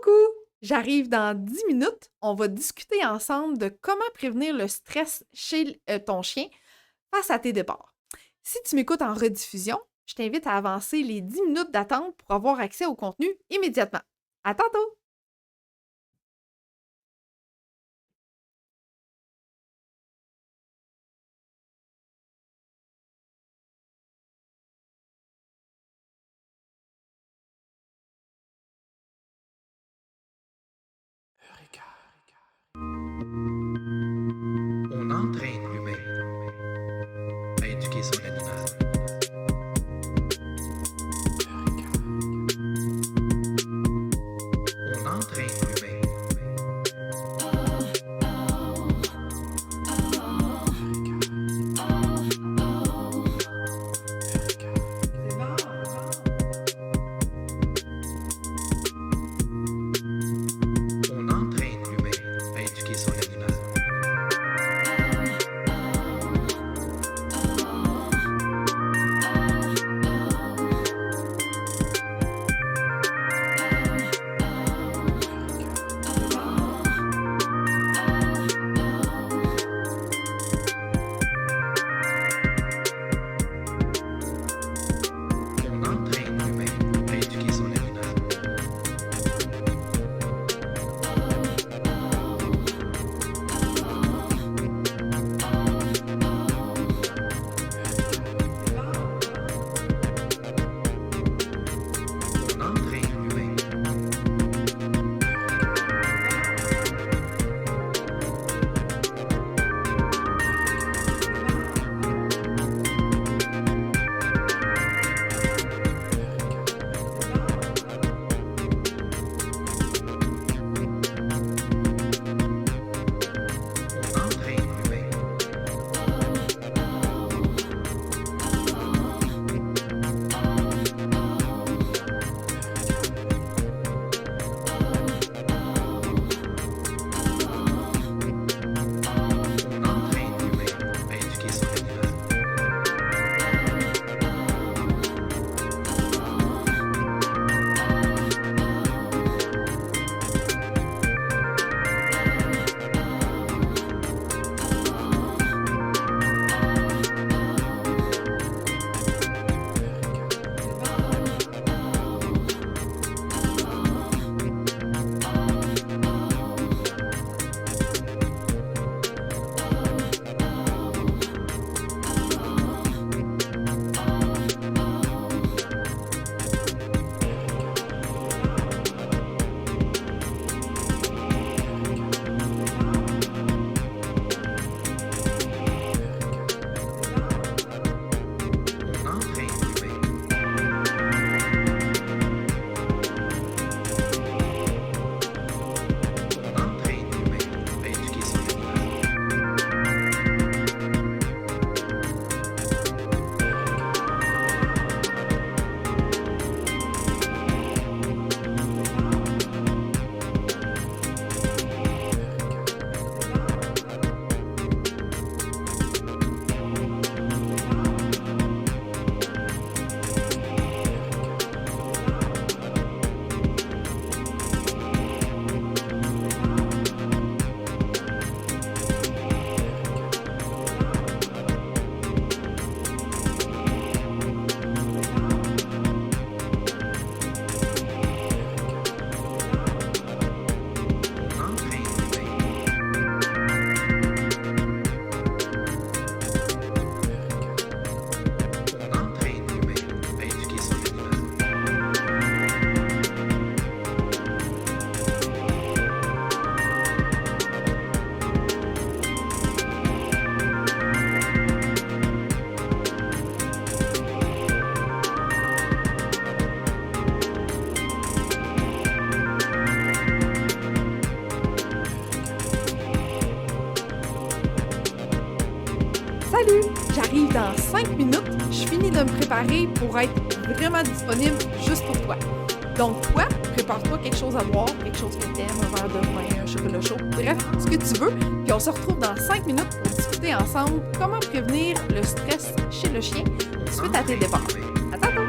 Coucou! J'arrive dans 10 minutes. On va discuter ensemble de comment prévenir le stress chez ton chien face à tes départs. Si tu m'écoutes en rediffusion, je t'invite à avancer les 10 minutes d'attente pour avoir accès au contenu immédiatement. À tantôt! On entraîne l'humain à éduquer son animal. On entraîne l'humain. On entraîne l'humain à éduquer son animal. On entraîne l'humain à éduquer son animal. On entraîne l'humain. On entraîne l'humain. On entraîne l'humain à éduquer son animal. On entraîne l'humain. On entraîne l'humain à éduquer son animal. On entraîne l'humain. On entraîne l'humain à éduquer son animal. Salut! J'arrive dans 5 minutes. Je finis de me préparer pour être vraiment disponible juste pour toi. Donc toi, prépare-toi quelque chose à boire, quelque chose que t'aimes, un verre de vin, un chocolat chaud, bref, ce que tu veux. Puis on se retrouve dans 5 minutes pour discuter ensemble comment prévenir le stress chez le chien suite à tes départs. À tantôt!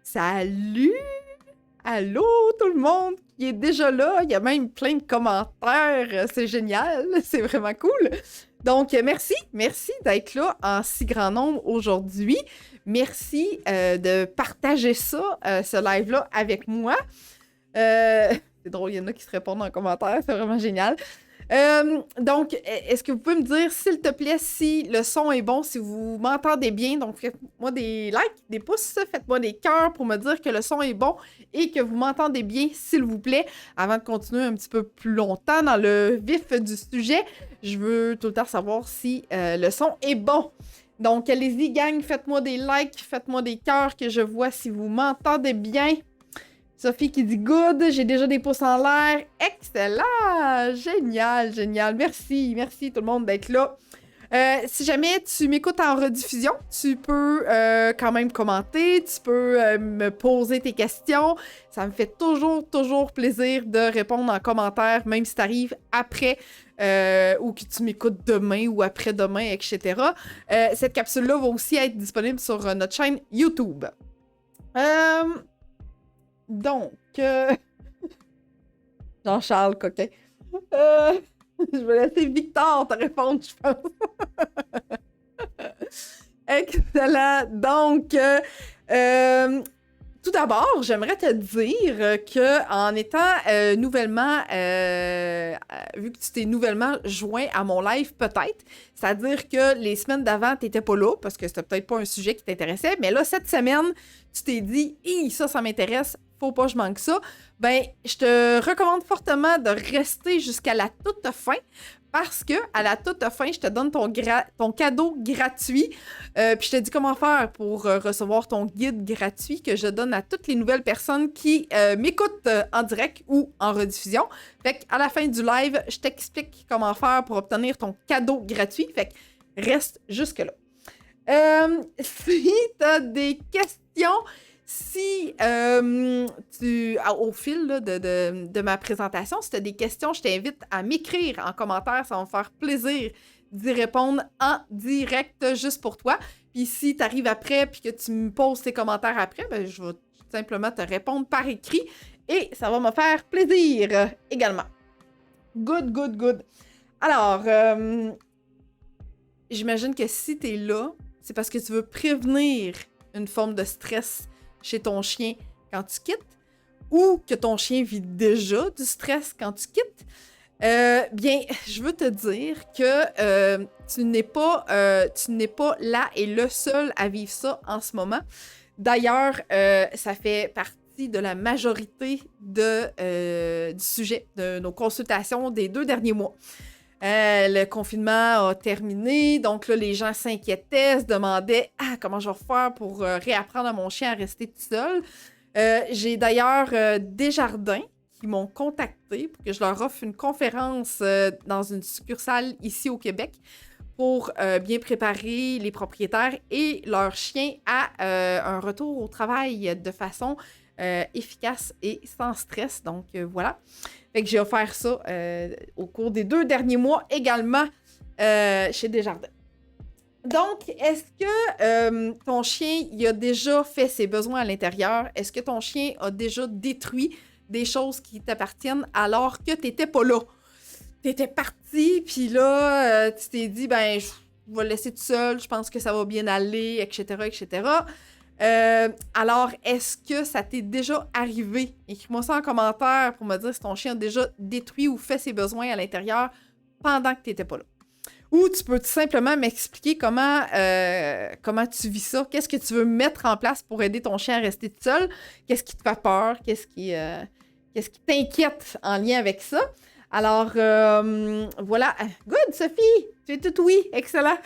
Salut! Allô tout le monde qui est déjà là. Il y a même plein de commentaires. C'est génial. C'est vraiment cool. Donc, merci d'être là en si grand nombre aujourd'hui. Merci de partager ça, ce live-là avec moi. C'est drôle, il y en a qui se répondent en commentaire. C'est vraiment génial. Donc, est-ce que vous pouvez me dire, s'il te plaît, si le son est bon, si vous m'entendez bien? Donc, faites-moi des likes, des pouces, faites-moi des cœurs pour me dire que le son est bon et que vous m'entendez bien, s'il vous plaît. Avant de continuer un petit peu plus longtemps dans le vif du sujet, je veux tout le temps savoir si le son est bon. Donc, allez-y, gang, faites-moi des likes, faites-moi des cœurs, que je vois si vous m'entendez bien. Sophie qui dit « Good, j'ai déjà des pouces en l'air. » Excellent! Génial, génial. Merci tout le monde d'être là. Si jamais tu m'écoutes en rediffusion, tu peux quand même commenter, tu peux me poser tes questions. Ça me fait toujours plaisir de répondre en commentaire, même si tu arrives après ou que tu m'écoutes demain ou après-demain, etc. Cette capsule-là va aussi être disponible sur notre chaîne YouTube. Donc, Jean-Charles Coquin. Je vais laisser Victor te répondre, je pense. Excellent. Donc, tout d'abord, j'aimerais te dire que en étant nouvellement, vu que tu t'es nouvellement joint à mon live, peut-être, c'est-à-dire que les semaines d'avant, tu n'étais pas là, parce que c'était peut-être pas un sujet qui t'intéressait, mais là, cette semaine, tu t'es dit « ça m'intéresse, faut pas que je manque ça », ben, je te recommande fortement de rester jusqu'à la toute fin, parce que à la toute fin, je te donne ton cadeau gratuit, puis je te dis comment faire pour recevoir ton guide gratuit que je donne à toutes les nouvelles personnes qui m'écoutent en direct ou en rediffusion. Fait qu'à la fin du live, je t'explique comment faire pour obtenir ton cadeau gratuit. Fait que reste jusque-là. Si tu as des questions, si au fil là, de ma présentation, si tu as des questions, je t'invite à m'écrire en commentaire. Ça va me faire plaisir d'y répondre en direct juste pour toi. Puis si tu arrives après puis que tu me poses tes commentaires après, ben, je vais tout simplement te répondre par écrit et ça va me faire plaisir également. Good. Alors, j'imagine que si tu es là, c'est parce que tu veux prévenir une forme de stress chez ton chien quand tu quittes, ou que ton chien vit déjà du stress quand tu quittes, bien, je veux te dire que tu n'es pas là et le seul à vivre ça en ce moment. D'ailleurs, ça fait partie de la majorité du sujet de nos consultations des 2 derniers mois. Le confinement a terminé, donc là, les gens s'inquiétaient, se demandaient « comment je vais faire pour réapprendre à mon chien à rester tout seul? » J'ai d'ailleurs Desjardins qui m'ont contacté pour que je leur offre une conférence dans une succursale ici au Québec pour bien préparer les propriétaires et leurs chiens à un retour au travail de façon efficace et sans stress. Donc voilà. Fait que j'ai offert ça au cours des 2 derniers mois également chez Desjardins. Donc, est-ce que ton chien il a déjà fait ses besoins à l'intérieur? Est-ce que ton chien a déjà détruit des choses qui t'appartiennent alors que tu n'étais pas là? Tu étais parti, puis là, tu t'es dit, ben, je vais le laisser tout seul, je pense que ça va bien aller, etc. Alors, est-ce que ça t'est déjà arrivé? Écris-moi ça en commentaire pour me dire si ton chien a déjà détruit ou fait ses besoins à l'intérieur pendant que tu n'étais pas là. Ou tu peux tout simplement m'expliquer comment tu vis ça. Qu'est-ce que tu veux mettre en place pour aider ton chien à rester tout seul? Qu'est-ce qui te fait peur? Qu'est-ce qui t'inquiète en lien avec ça? Alors, voilà. Good, Sophie! Tu es tout oui. Excellent.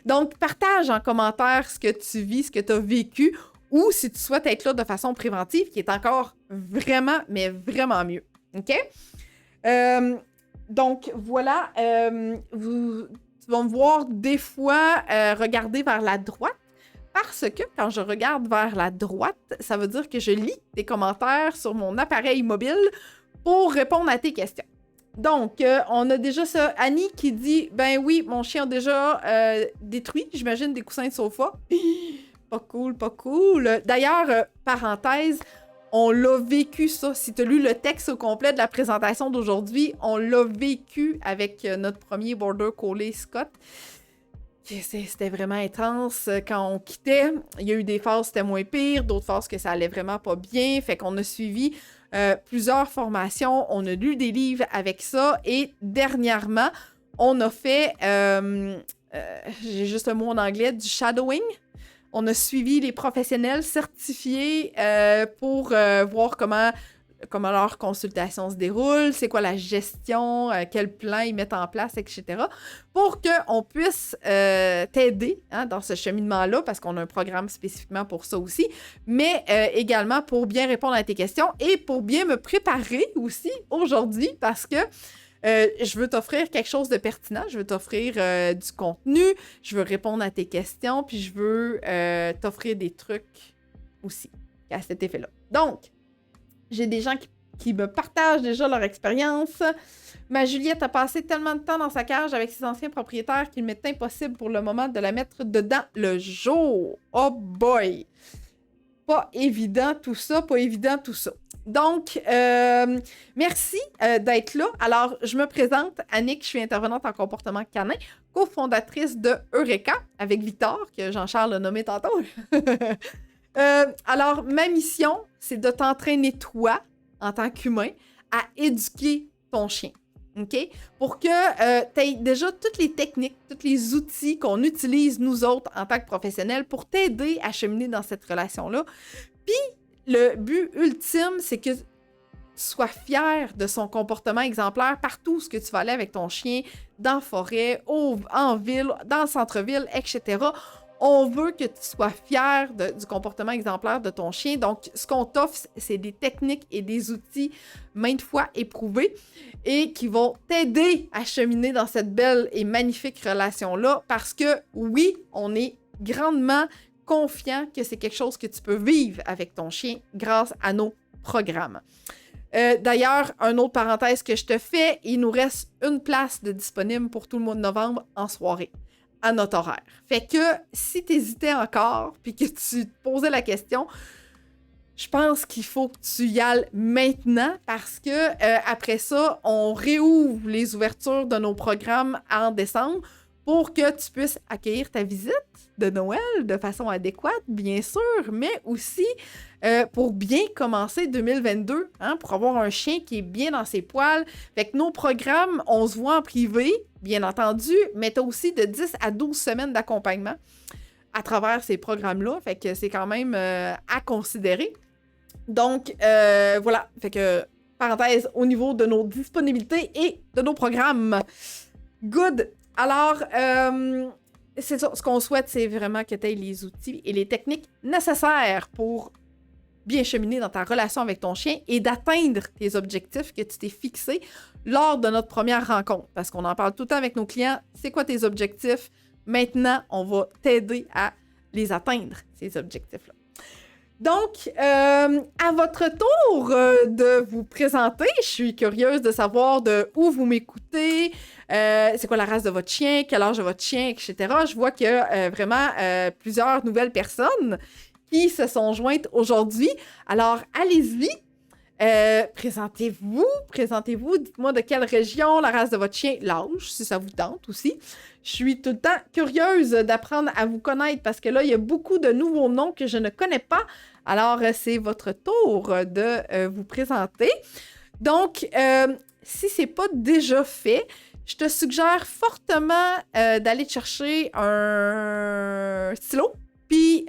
Donc, partage en commentaire ce que tu vis, ce que tu as vécu, ou si tu souhaites être là de façon préventive, qui est encore vraiment, mais vraiment mieux. OK? Donc, voilà. Tu vas me voir des fois regarder vers la droite parce que quand je regarde vers la droite, ça veut dire que je lis tes commentaires sur mon appareil mobile pour répondre à tes questions. Donc, on a déjà ça. Annie qui dit « Ben oui, mon chien a déjà détruit, j'imagine, des coussins de sofa. » Pas cool, pas cool. D'ailleurs, parenthèse, on l'a vécu ça. Si tu as lu le texte au complet de la présentation d'aujourd'hui, on l'a vécu avec notre premier Border Collie Scott. C'était vraiment intense. Quand on quittait, il y a eu des phases où c'était moins pire, d'autres phases que ça allait vraiment pas bien. Fait qu'on a suivi plusieurs formations, on a lu des livres avec ça et dernièrement, on a fait, j'ai juste un mot en anglais, du shadowing. On a suivi les professionnels certifiés pour voir comment leur consultation se déroule, c'est quoi la gestion, quel plan ils mettent en place, etc. Pour qu'on puisse t'aider dans ce cheminement-là, parce qu'on a un programme spécifiquement pour ça aussi, mais également pour bien répondre à tes questions et pour bien me préparer aussi aujourd'hui, parce que je veux t'offrir quelque chose de pertinent, je veux t'offrir du contenu, je veux répondre à tes questions, puis je veux t'offrir des trucs aussi à cet effet-là. Donc, j'ai des gens qui me partagent déjà leur expérience. Ma Juliette a passé tellement de temps dans sa cage avec ses anciens propriétaires qu'il m'est impossible pour le moment de la mettre dedans le jour. Oh boy! Pas évident tout ça, pas évident tout ça. Donc, merci d'être là. Alors, je me présente, Annick, je suis intervenante en comportement canin, cofondatrice de Eureka avec Victor, que Jean-Charles a nommé tantôt. Alors, ma mission, c'est de t'entraîner toi, en tant qu'humain, à éduquer ton chien. OK? Pour que tu aies déjà toutes les techniques, tous les outils qu'on utilise, nous autres, en tant que professionnels, pour t'aider à cheminer dans cette relation-là. Puis, le but ultime, c'est que tu sois fier de son comportement exemplaire partout où tu vas aller avec ton chien, dans la forêt, en ville, dans le centre-ville, etc. On veut que tu sois fier du comportement exemplaire de ton chien. Donc, ce qu'on t'offre, c'est des techniques et des outils maintes fois éprouvés et qui vont t'aider à cheminer dans cette belle et magnifique relation-là parce que, oui, on est grandement confiant que c'est quelque chose que tu peux vivre avec ton chien grâce à nos programmes. D'ailleurs, une autre parenthèse que je te fais, il nous reste une place de disponible pour tout le mois de novembre en soirée. À notre horaire. Fait que si tu hésitais encore puis que tu te posais la question, je pense qu'il faut que tu y ailles maintenant parce que après ça, on réouvre les ouvertures de nos programmes en décembre pour que tu puisses accueillir ta visite de Noël de façon adéquate, bien sûr, mais aussi pour bien commencer 2022, pour avoir un chien qui est bien dans ses poils. Fait que nos programmes, on se voit en privé, bien entendu, mais tu as aussi de 10 à 12 semaines d'accompagnement à travers ces programmes-là. Fait que c'est quand même à considérer. Donc, voilà. Fait que, parenthèse, au niveau de nos disponibilités et de nos programmes. Good! Alors, c'est ça. Ce qu'on souhaite, c'est vraiment que tu aies les outils et les techniques nécessaires pour bien cheminer dans ta relation avec ton chien et d'atteindre tes objectifs que tu t'es fixés lors de notre première rencontre. Parce qu'on en parle tout le temps avec nos clients. C'est quoi tes objectifs? Maintenant, on va t'aider à les atteindre, ces objectifs-là. Donc, à votre tour de vous présenter, je suis curieuse de savoir de où vous m'écoutez, c'est quoi la race de votre chien, quel âge de votre chien, etc. Je vois qu'il y a vraiment plusieurs nouvelles personnes qui se sont jointes aujourd'hui. Alors, allez-y, présentez-vous, dites-moi de quelle région, la race de votre chien, l'âge, si ça vous tente aussi. Je suis tout le temps curieuse d'apprendre à vous connaître parce que là, il y a beaucoup de nouveaux noms que je ne connais pas. Alors, c'est votre tour de vous présenter. Donc, si ce n'est pas déjà fait, je te suggère fortement d'aller te chercher un stylo, puis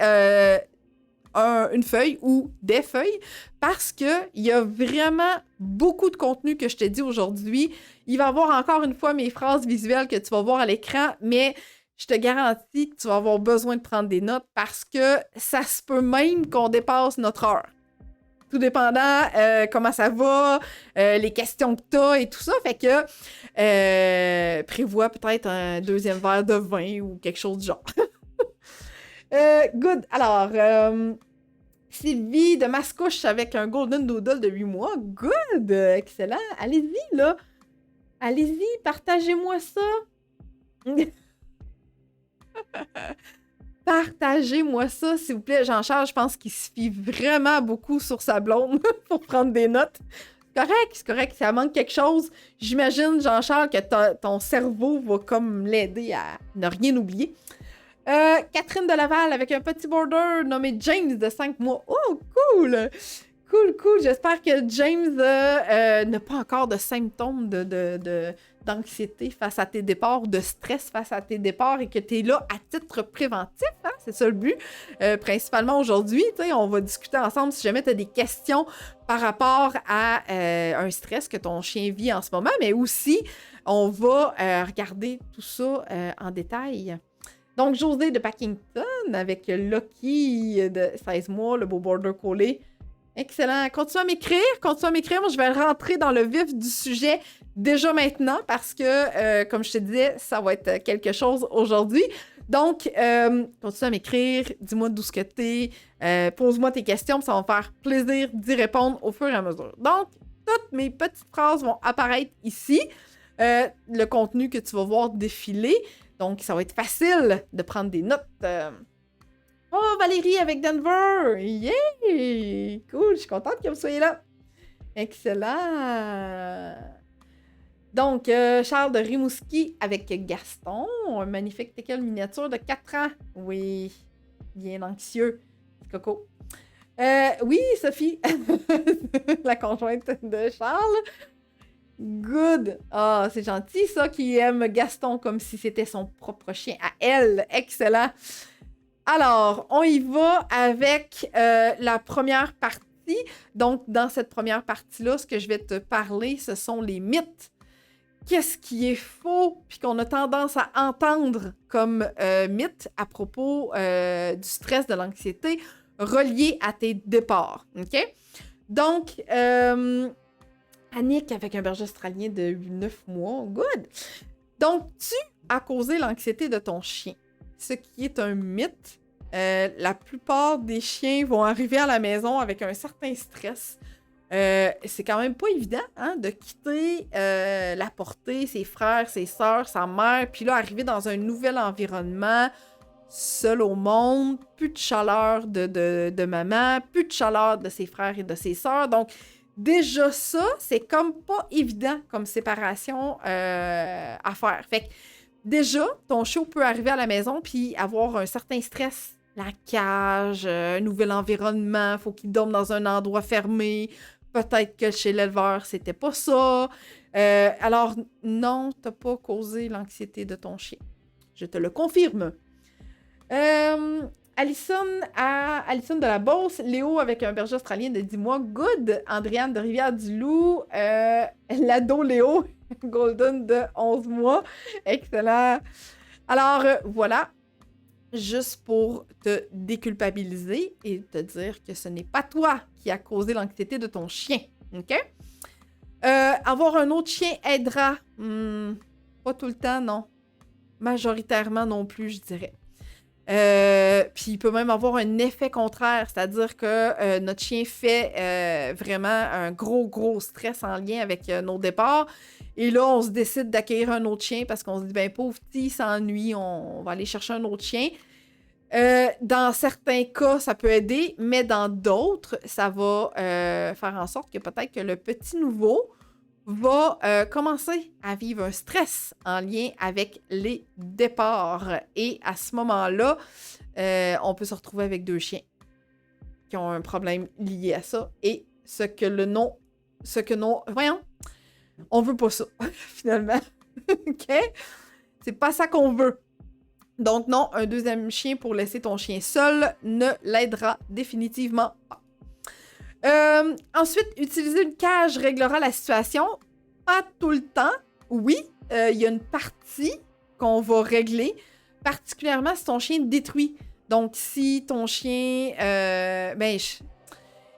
une feuille ou des feuilles parce qu'il y a vraiment beaucoup de contenu que je t'ai dit aujourd'hui. Il va y avoir encore une fois mes phrases visuelles que tu vas voir à l'écran, mais je te garantis que tu vas avoir besoin de prendre des notes parce que ça se peut même qu'on dépasse notre heure. Tout dépendant comment ça va, les questions que tu as et tout ça. Fait que prévois peut-être un deuxième verre de vin ou quelque chose du genre. Good. Alors, Sylvie de Mascouche avec un Golden Doodle de 8 mois. Good. Excellent. Allez-y, là. Allez-y, partagez-moi ça. Partagez-moi ça, s'il vous plaît. Jean-Charles, je pense qu'il se fie vraiment beaucoup sur sa blonde pour prendre des notes. C'est correct. Ça manque quelque chose. J'imagine, Jean-Charles, que ton cerveau va comme l'aider à ne rien oublier. Catherine de Laval avec un petit border nommé James de 5 mois. Oh, cool! Cool. J'espère que James n'a pas encore de symptômes d'anxiété face à tes départs, de stress face à tes départs et que tu es là à titre préventif. Hein? C'est ça le but. Principalement aujourd'hui, on va discuter ensemble si jamais tu as des questions par rapport à un stress que ton chien vit en ce moment, mais aussi, on va regarder tout ça en détail. Donc, José de Packington avec Lucky de 16 mois, le beau border collé. Excellent. Continue à m'écrire. Moi, je vais rentrer dans le vif du sujet déjà maintenant parce que, comme je te disais, ça va être quelque chose aujourd'hui. Donc, continue à m'écrire. Dis-moi d'où ce que t'es. Pose-moi tes questions. Ça va me faire plaisir d'y répondre au fur et à mesure. Donc, toutes mes petites phrases vont apparaître ici. Le contenu que tu vas voir défiler. Donc, ça va être facile de prendre des notes. Oh, Valérie avec Denver! Yeah! Cool, je suis contente que vous soyez là. Excellent! Donc, Charles de Rimouski avec Gaston, un magnifique teckel miniature de 4 ans. Oui, bien anxieux. Coco. Oui, Sophie, la conjointe de Charles. Good! Ah, c'est gentil, ça, qui aime Gaston comme si c'était son propre chien à elle. Excellent! Alors, on y va avec la première partie. Donc, dans cette première partie-là, ce que je vais te parler, ce sont les mythes. Qu'est-ce qui est faux, puis qu'on a tendance à entendre comme mythe à propos du stress, de l'anxiété, relié à tes départs. OK? Donc, Annick avec un berger australien de 9 mois. Good! Donc, tu as causé l'anxiété de ton chien. Ce qui est un mythe. La plupart des chiens vont arriver à la maison avec un certain stress. C'est quand même pas évident de quitter la portée, ses frères, ses sœurs, sa mère, puis là, arriver dans un nouvel environnement, seul au monde, plus de chaleur de maman, plus de chaleur de ses frères et de ses sœurs. Donc, déjà ça, c'est comme pas évident comme séparation à faire. Fait que déjà, ton chiot peut arriver à la maison puis avoir un certain stress. La cage, un nouvel environnement, faut qu'il dorme dans un endroit fermé. Peut-être que chez l'éleveur, c'était pas ça. Alors, non, t'as pas causé l'anxiété de ton chien. Je te le confirme. Alison de la Beauce, Léo avec un berger australien de 10 mois, good. Andréane de Rivière-du-Loup, l'ado Léo, Golden de 11 mois, excellent. Alors, voilà, juste pour te déculpabiliser et te dire que ce n'est pas toi qui a causé l'anxiété de ton chien, OK? Avoir un autre chien aidera, pas tout le temps, non. Majoritairement non plus, je dirais. Puis il peut même avoir un effet contraire, c'est-à-dire que notre chien fait vraiment un gros stress en lien avec nos départs. Et là, on se décide d'accueillir un autre chien parce qu'on se dit, ben pauvre petit, il s'ennuie, on va aller chercher un autre chien. Dans certains cas, ça peut aider, mais dans d'autres, ça va faire en sorte que peut-être que le petit nouveau va commencer à vivre un stress en lien avec les départs. Et à ce moment-là, on peut se retrouver avec 2 chiens qui ont un problème lié à ça. Et voyons, on veut pas ça, finalement. OK? C'est pas ça qu'on veut. Donc non, un deuxième chien pour laisser ton chien seul ne l'aidera définitivement pas. Ensuite, utiliser une cage réglera la situation. Pas tout le temps. Oui, il y a une partie qu'on va régler, particulièrement si ton chien détruit. Donc, si ton chien,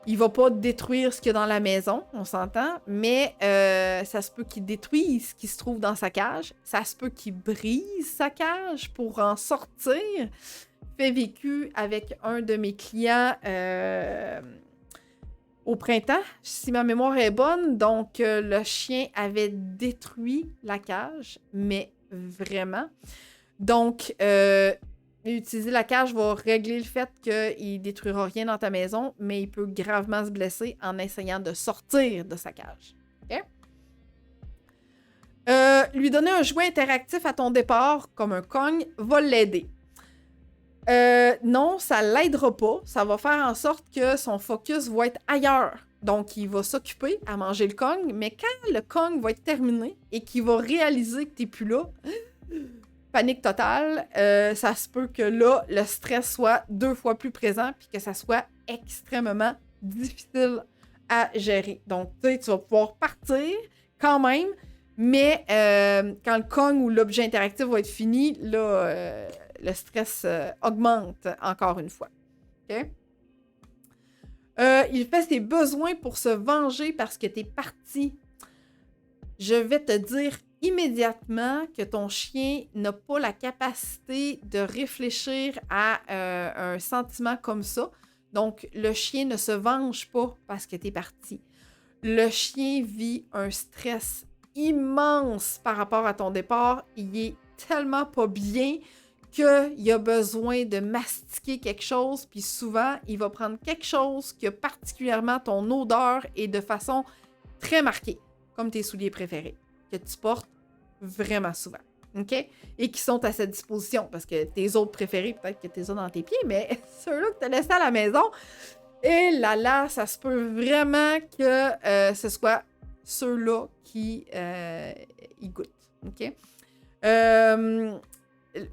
il va pas détruire ce qu'il y a dans la maison, on s'entend, mais ça se peut qu'il détruise ce qui se trouve dans sa cage. Ça se peut qu'il brise sa cage pour en sortir. fait vécu avec un de mes clients au printemps, si ma mémoire est bonne. Donc, le chien avait détruit la cage, mais vraiment. Donc, utiliser la cage va régler le fait qu'il ne détruira rien dans ta maison, mais il peut gravement se blesser en essayant de sortir de sa cage. OK? Lui donner un jouet interactif à ton départ, comme un cogne, va l'aider. Non, ça l'aidera pas. Ça va faire en sorte que son focus va être ailleurs. Donc, il va s'occuper à manger le cogne, mais quand le cogne va être terminé et qu'il va réaliser que t'es plus là, panique totale, ça se peut que là, le stress soit 2 fois plus présent puis que ça soit extrêmement difficile à gérer. Donc, tu vas pouvoir partir quand même, mais quand le cogne ou l'objet interactif va être fini, là, le stress augmente encore une fois. OK? Il fait ses besoins pour se venger parce que t'es parti. Je vais te dire immédiatement que ton chien n'a pas la capacité de réfléchir à un sentiment comme ça. Donc, le chien ne se venge pas parce que t'es parti. Le chien vit un stress immense par rapport à ton départ. Il est tellement pas bien qu'il a besoin de mastiquer quelque chose, puis souvent, il va prendre quelque chose qui a particulièrement ton odeur et de façon très marquée, comme tes souliers préférés, que tu portes vraiment souvent, OK? Et qui sont à sa disposition, parce que tes autres préférés, peut-être que tu les as dans tes pieds, mais ceux-là que tu as laissés à la maison, et là, ça se peut vraiment que ce soit ceux-là qui y goûtent, OK?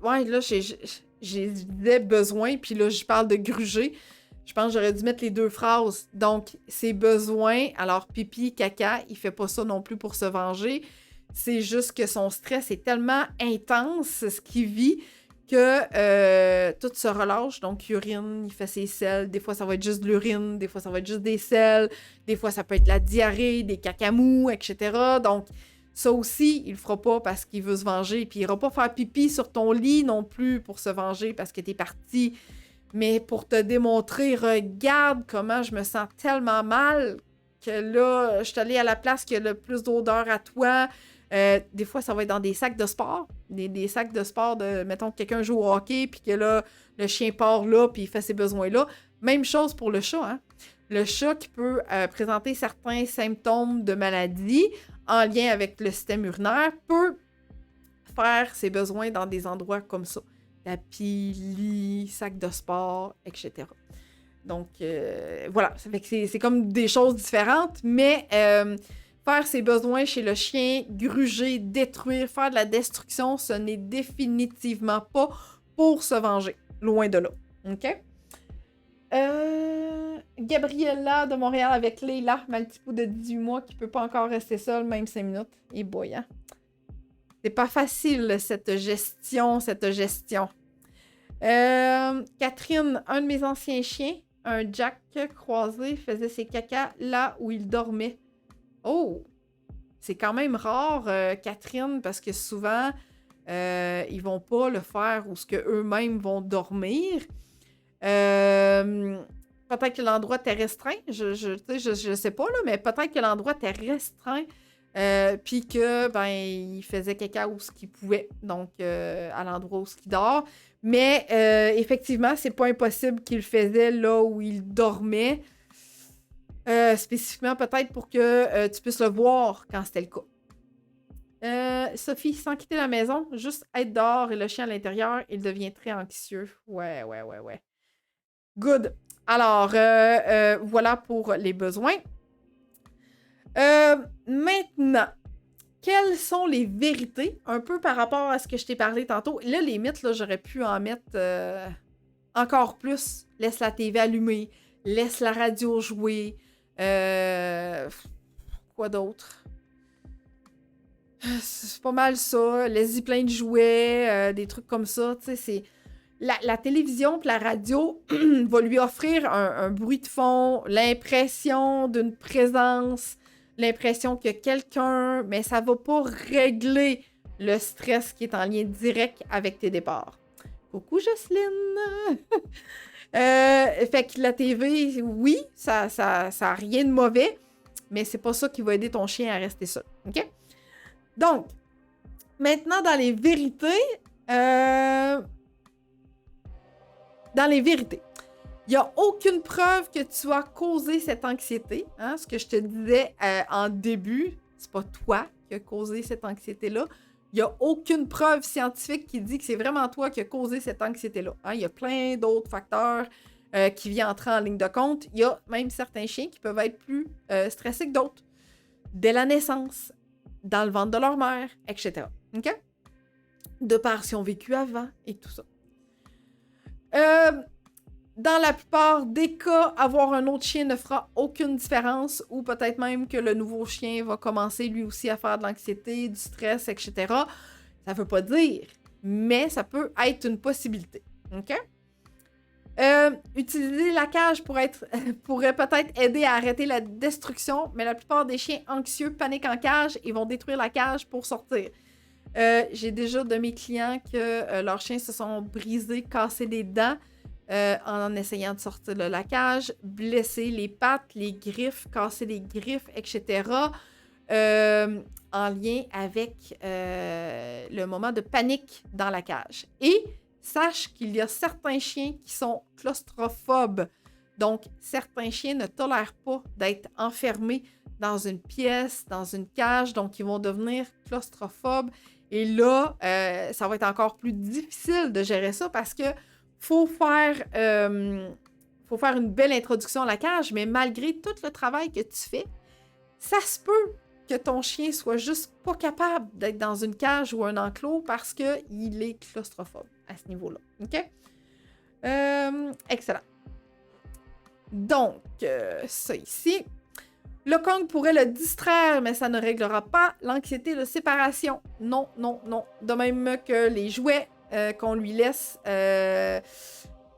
Ouais, là, j'ai besoin, puis là, je parle de gruger. Je pense que j'aurais dû mettre les 2 phrases. Donc, ses besoins, alors pipi, caca, il fait pas ça non plus pour se venger. C'est juste que son stress est tellement intense, ce qu'il vit, que tout se relâche. Donc, urine, il fait ses selles. Des fois, ça va être juste de l'urine. Des fois, ça va être juste des selles. Des fois, ça peut être la diarrhée, des cacamous, etc. Donc, ça aussi, il le fera pas parce qu'il veut se venger. Puis il ira pas faire pipi sur ton lit non plus pour se venger parce que t'es parti. Mais pour te démontrer, regarde comment je me sens tellement mal que là, je suis allée à la place qui a le plus d'odeur à toi. Des fois, ça va être dans des sacs de sport. Des sacs de sport de, mettons que quelqu'un joue au hockey puis que là, le chien part là puis il fait ses besoins là. Même chose pour le chat, hein. Le chat qui peut présenter certains symptômes de maladie en lien avec le système urinaire peut faire ses besoins dans des endroits comme ça. Tapis, lit, sac de sport, etc. Donc, voilà. Ça fait que c'est comme des choses différentes, mais faire ses besoins chez le chien, gruger, détruire, faire de la destruction, ce n'est définitivement pas pour se venger. Loin de là. OK? Gabriella de Montréal avec Leila, Maltipou de 18 mois qui peut pas encore rester seule, même 5 minutes. Et boy, hein? C'est pas facile, cette gestion. Catherine, un de mes anciens chiens, un Jack croisé, faisait ses cacas là où il dormait. Oh! C'est quand même rare, Catherine, parce que souvent, ils vont pas le faire où ce que eux-mêmes vont dormir. Peut-être que l'endroit t'est restreint, je sais pas, là, mais peut-être que l'endroit t'est restreint, puis que, ben, il faisait caca où ce qu'il pouvait, donc à l'endroit où ce qu'il dort. Mais effectivement, c'est pas impossible qu'il le faisait là où il dormait, spécifiquement peut-être pour que tu puisses le voir quand c'était le cas. Sophie, sans quitter la maison, juste être dehors et le chien à l'intérieur, il devient très anxieux. Ouais. Good. Alors, voilà pour les besoins. Maintenant, quelles sont les vérités, un peu par rapport à ce que je t'ai parlé tantôt? Là, les mythes, là, j'aurais pu en mettre encore plus. Laisse la TV allumée, laisse la radio jouer. Quoi d'autre? C'est pas mal ça. Laisse-y plein de jouets, des trucs comme ça. Tu sais, c'est... La télévision et la radio va lui offrir un bruit de fond, l'impression d'une présence, l'impression qu'il y a quelqu'un, mais ça va pas régler le stress qui est en lien direct avec tes départs. Coucou Jocelyne! Fait que la TV, oui, ça a rien de mauvais, mais c'est pas ça qui va aider ton chien à rester seul. OK? Donc, maintenant, dans les vérités, il n'y a aucune preuve que tu as causé cette anxiété. Hein? Ce que je te disais en début, c'est pas toi qui as causé cette anxiété-là. Il n'y a aucune preuve scientifique qui dit que c'est vraiment toi qui as causé cette anxiété-là. Hein? Il y a plein d'autres facteurs qui viennent entrer en ligne de compte. Il y a même certains chiens qui peuvent être plus stressés que d'autres. Dès la naissance, dans le ventre de leur mère, etc. OK? De par si on vécu avant et tout ça. Dans la plupart des cas, avoir un autre chien ne fera aucune différence ou peut-être même que le nouveau chien va commencer lui aussi à faire de l'anxiété, du stress, etc. Ça ne veut pas dire, mais ça peut être une possibilité. OK? Utiliser la cage pourrait peut-être aider à arrêter la destruction, mais la plupart des chiens anxieux paniquent en cage et vont détruire la cage pour sortir. J'ai déjà de mes clients que leurs chiens se sont brisés, cassés des dents en essayant de sortir de la cage, blesser les pattes, les griffes, casser les griffes, etc. En lien avec le moment de panique dans la cage. Et sache qu'il y a certains chiens qui sont claustrophobes. Donc, certains chiens ne tolèrent pas d'être enfermés dans une pièce, dans une cage, donc ils vont devenir claustrophobes. Et là, ça va être encore plus difficile de gérer ça parce que faut faire une belle introduction à la cage, mais malgré tout le travail que tu fais, ça se peut que ton chien soit juste pas capable d'être dans une cage ou un enclos parce qu'il est claustrophobe à ce niveau-là. OK? Excellent. Donc, ça ici. Le Kong pourrait le distraire, mais ça ne réglera pas l'anxiété de séparation. Non, non, non. De même que les jouets qu'on lui laisse,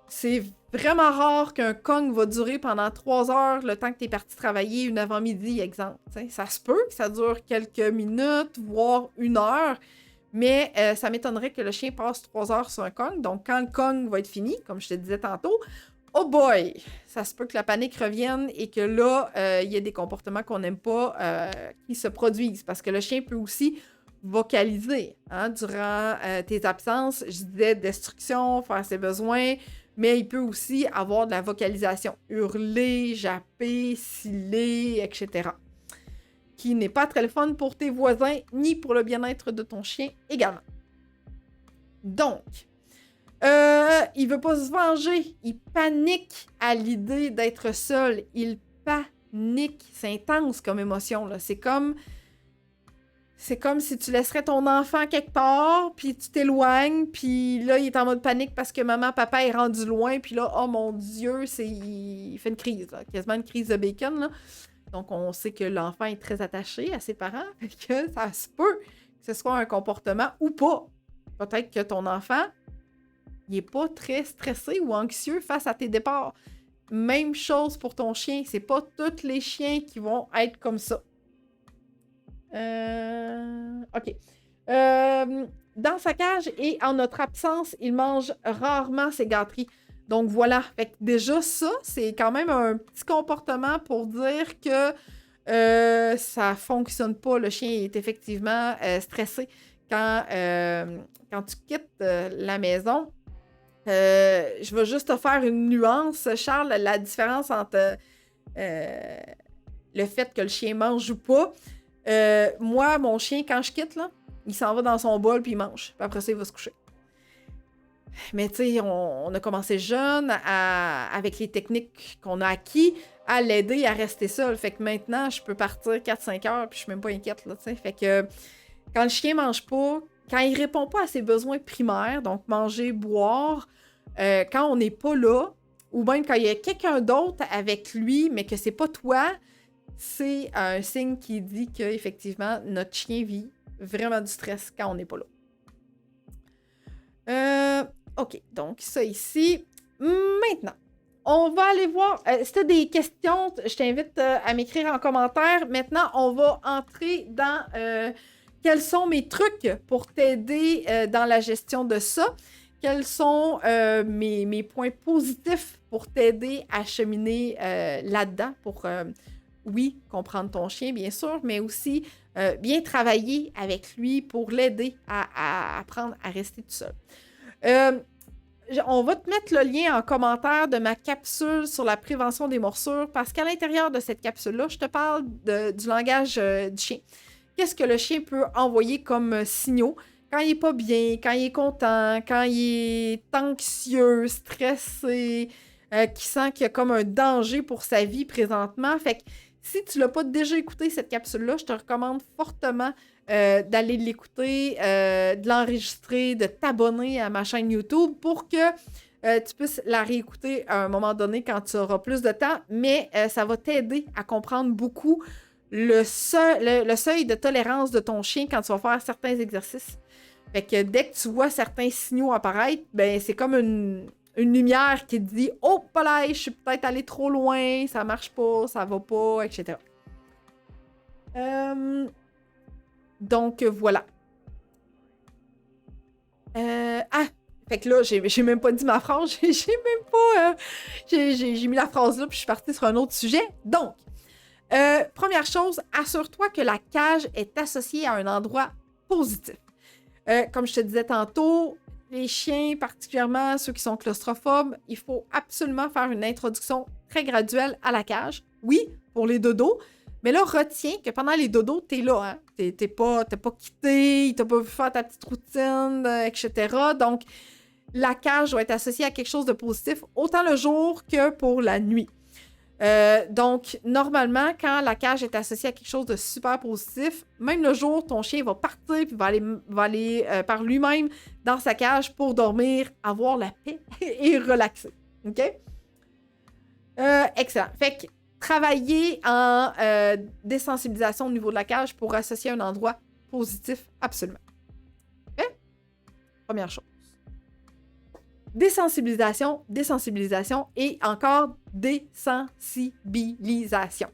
c'est vraiment rare qu'un Kong va durer pendant 3 heures le temps que tu es parti travailler une avant-midi, exemple. T'sais, ça se peut que ça dure quelques minutes, voire 1 heure, mais ça m'étonnerait que le chien passe 3 heures sur un Kong. Donc, quand le Kong va être fini, comme je te disais tantôt, oh boy! Ça se peut que la panique revienne et que là, il y a des comportements qu'on n'aime pas qui se produisent. Parce que le chien peut aussi vocaliser durant tes absences. Je disais destruction, faire ses besoins, mais il peut aussi avoir de la vocalisation. Hurler, japper, sciller, etc. Qui n'est pas très le fun pour tes voisins ni pour le bien-être de ton chien également. Donc, il veut pas se venger. Il panique à l'idée d'être seul. Il panique. C'est intense comme émotion, là. C'est comme si tu laisserais ton enfant quelque part, puis tu t'éloignes, puis là, il est en mode panique parce que maman, papa est rendu loin, puis là, oh mon Dieu, il fait une crise, là. Quasiment une crise de bacon, là. Donc, on sait que l'enfant est très attaché à ses parents, et que ça se peut que ce soit un comportement ou pas. Peut-être que ton enfant il n'est pas très stressé ou anxieux face à tes départs. Même chose pour ton chien. C'est pas tous les chiens qui vont être comme ça. OK. Dans sa cage et en notre absence, il mange rarement ses gâteries. Donc voilà. Fait que déjà, ça, c'est quand même un petit comportement pour dire que ça fonctionne pas. Le chien est effectivement stressé quand tu quittes la maison. Je vais juste te faire une nuance, Charles, la différence entre le fait que le chien mange ou pas. Moi, mon chien, quand je quitte, là, il s'en va dans son bol puis il mange. Puis après ça, il va se coucher. Mais tu sais, on a commencé jeune avec les techniques qu'on a acquis à l'aider à rester seul. Fait que maintenant, je peux partir 4-5 heures puis je suis même pas inquiète. Là, t'sais. Fait que quand le chien mange pas, quand il répond pas à ses besoins primaires, donc manger, boire, quand on n'est pas là, ou même quand il y a quelqu'un d'autre avec lui, mais que c'est pas toi, c'est un signe qui dit qu'effectivement, notre chien vit vraiment du stress quand on n'est pas là. OK, donc ça ici. Maintenant, on va aller voir. Si tu as des questions, je t'invite à m'écrire en commentaire. Maintenant, on va entrer dans quels sont mes trucs pour t'aider dans la gestion de ça. quels sont mes points positifs pour t'aider à cheminer là-dedans, pour, oui, comprendre ton chien, bien sûr, mais aussi bien travailler avec lui pour l'aider à apprendre à rester tout seul. On va te mettre le lien en commentaire de ma capsule sur la prévention des morsures parce qu'à l'intérieur de cette capsule-là, je te parle du langage du chien. Qu'est-ce que le chien peut envoyer comme signaux quand il est pas bien, quand il est content, quand il est anxieux, stressé, qui sent qu'il y a comme un danger pour sa vie présentement. Fait que si tu l'as pas déjà écouté, cette capsule-là, je te recommande fortement d'aller l'écouter, de l'enregistrer, de t'abonner à ma chaîne YouTube pour que tu puisses la réécouter à un moment donné quand tu auras plus de temps, mais ça va t'aider à comprendre beaucoup le seuil de tolérance de ton chien quand tu vas faire certains exercices. Fait que dès que tu vois certains signaux apparaître, ben c'est comme une lumière qui te dit « Oh, pas là, je suis peut-être allé trop loin, ça marche pas, ça va pas, etc. » Donc, voilà. Fait que là, j'ai même pas dit ma phrase. J'ai même pas... j'ai mis la phrase là, puis je suis partie sur un autre sujet. Donc, première chose, assure-toi que la cage est associée à un endroit positif. Comme je te disais tantôt, les chiens, particulièrement ceux qui sont claustrophobes, il faut absolument faire une introduction très graduelle à la cage. Oui, pour les dodos, mais là, retiens que pendant les dodos, t'es là, hein? T'es pas quitté, t'as pas vu faire ta petite routine, etc. Donc, la cage doit être associée à quelque chose de positif, autant le jour que pour la nuit. Donc, normalement, quand la cage est associée à quelque chose de super positif, même le jour, ton chien va partir puis va aller par lui-même dans sa cage pour dormir, avoir la paix et relaxer. OK? Excellent. Fait que travailler en désensibilisation au niveau de la cage pour associer un endroit positif, absolument. OK? Première chose. Désensibilisation et encore désensibilisation.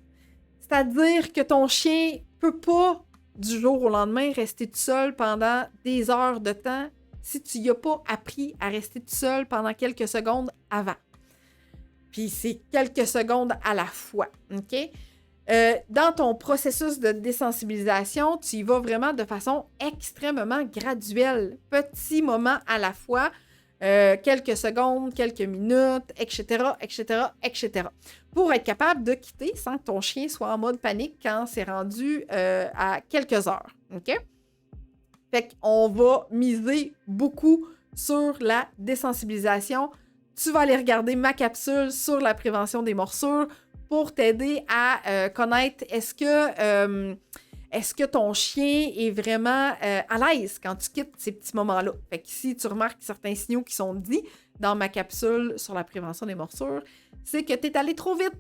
C'est-à-dire que ton chien peut pas, du jour au lendemain, rester tout seul pendant des heures de temps si tu n'y as pas appris à rester tout seul pendant quelques secondes avant. Puis c'est quelques secondes à la fois, OK? Dans ton processus de désensibilisation, tu y vas vraiment de façon extrêmement graduelle, petit moment à la fois, quelques secondes, quelques minutes, etc., etc., etc. Pour être capable de quitter sans que ton chien soit en mode panique quand c'est rendu à quelques heures. OK? Fait qu'on va miser beaucoup sur la désensibilisation. Tu vas aller regarder ma capsule sur la prévention des morsures pour t'aider à connaître est-ce que ton chien est vraiment à l'aise quand tu quittes ces petits moments-là. Fait que si tu remarques certains signaux qui sont dits dans ma capsule sur la prévention des morsures, c'est que tu es allé trop vite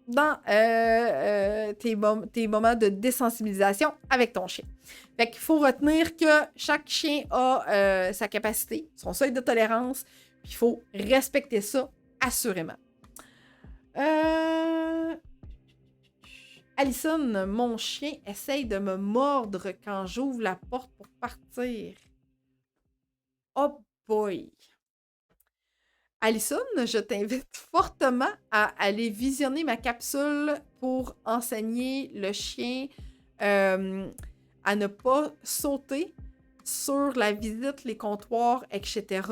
dans tes moments de désensibilisation avec ton chien. Fait qu'il faut retenir que chaque chien a sa capacité, son seuil de tolérance, puis il faut respecter ça assurément. Allison, mon chien essaye de me mordre quand j'ouvre la porte pour partir. Oh boy! Allison, je t'invite fortement à aller visionner ma capsule pour enseigner le chien à ne pas sauter sur la visite, les comptoirs, etc.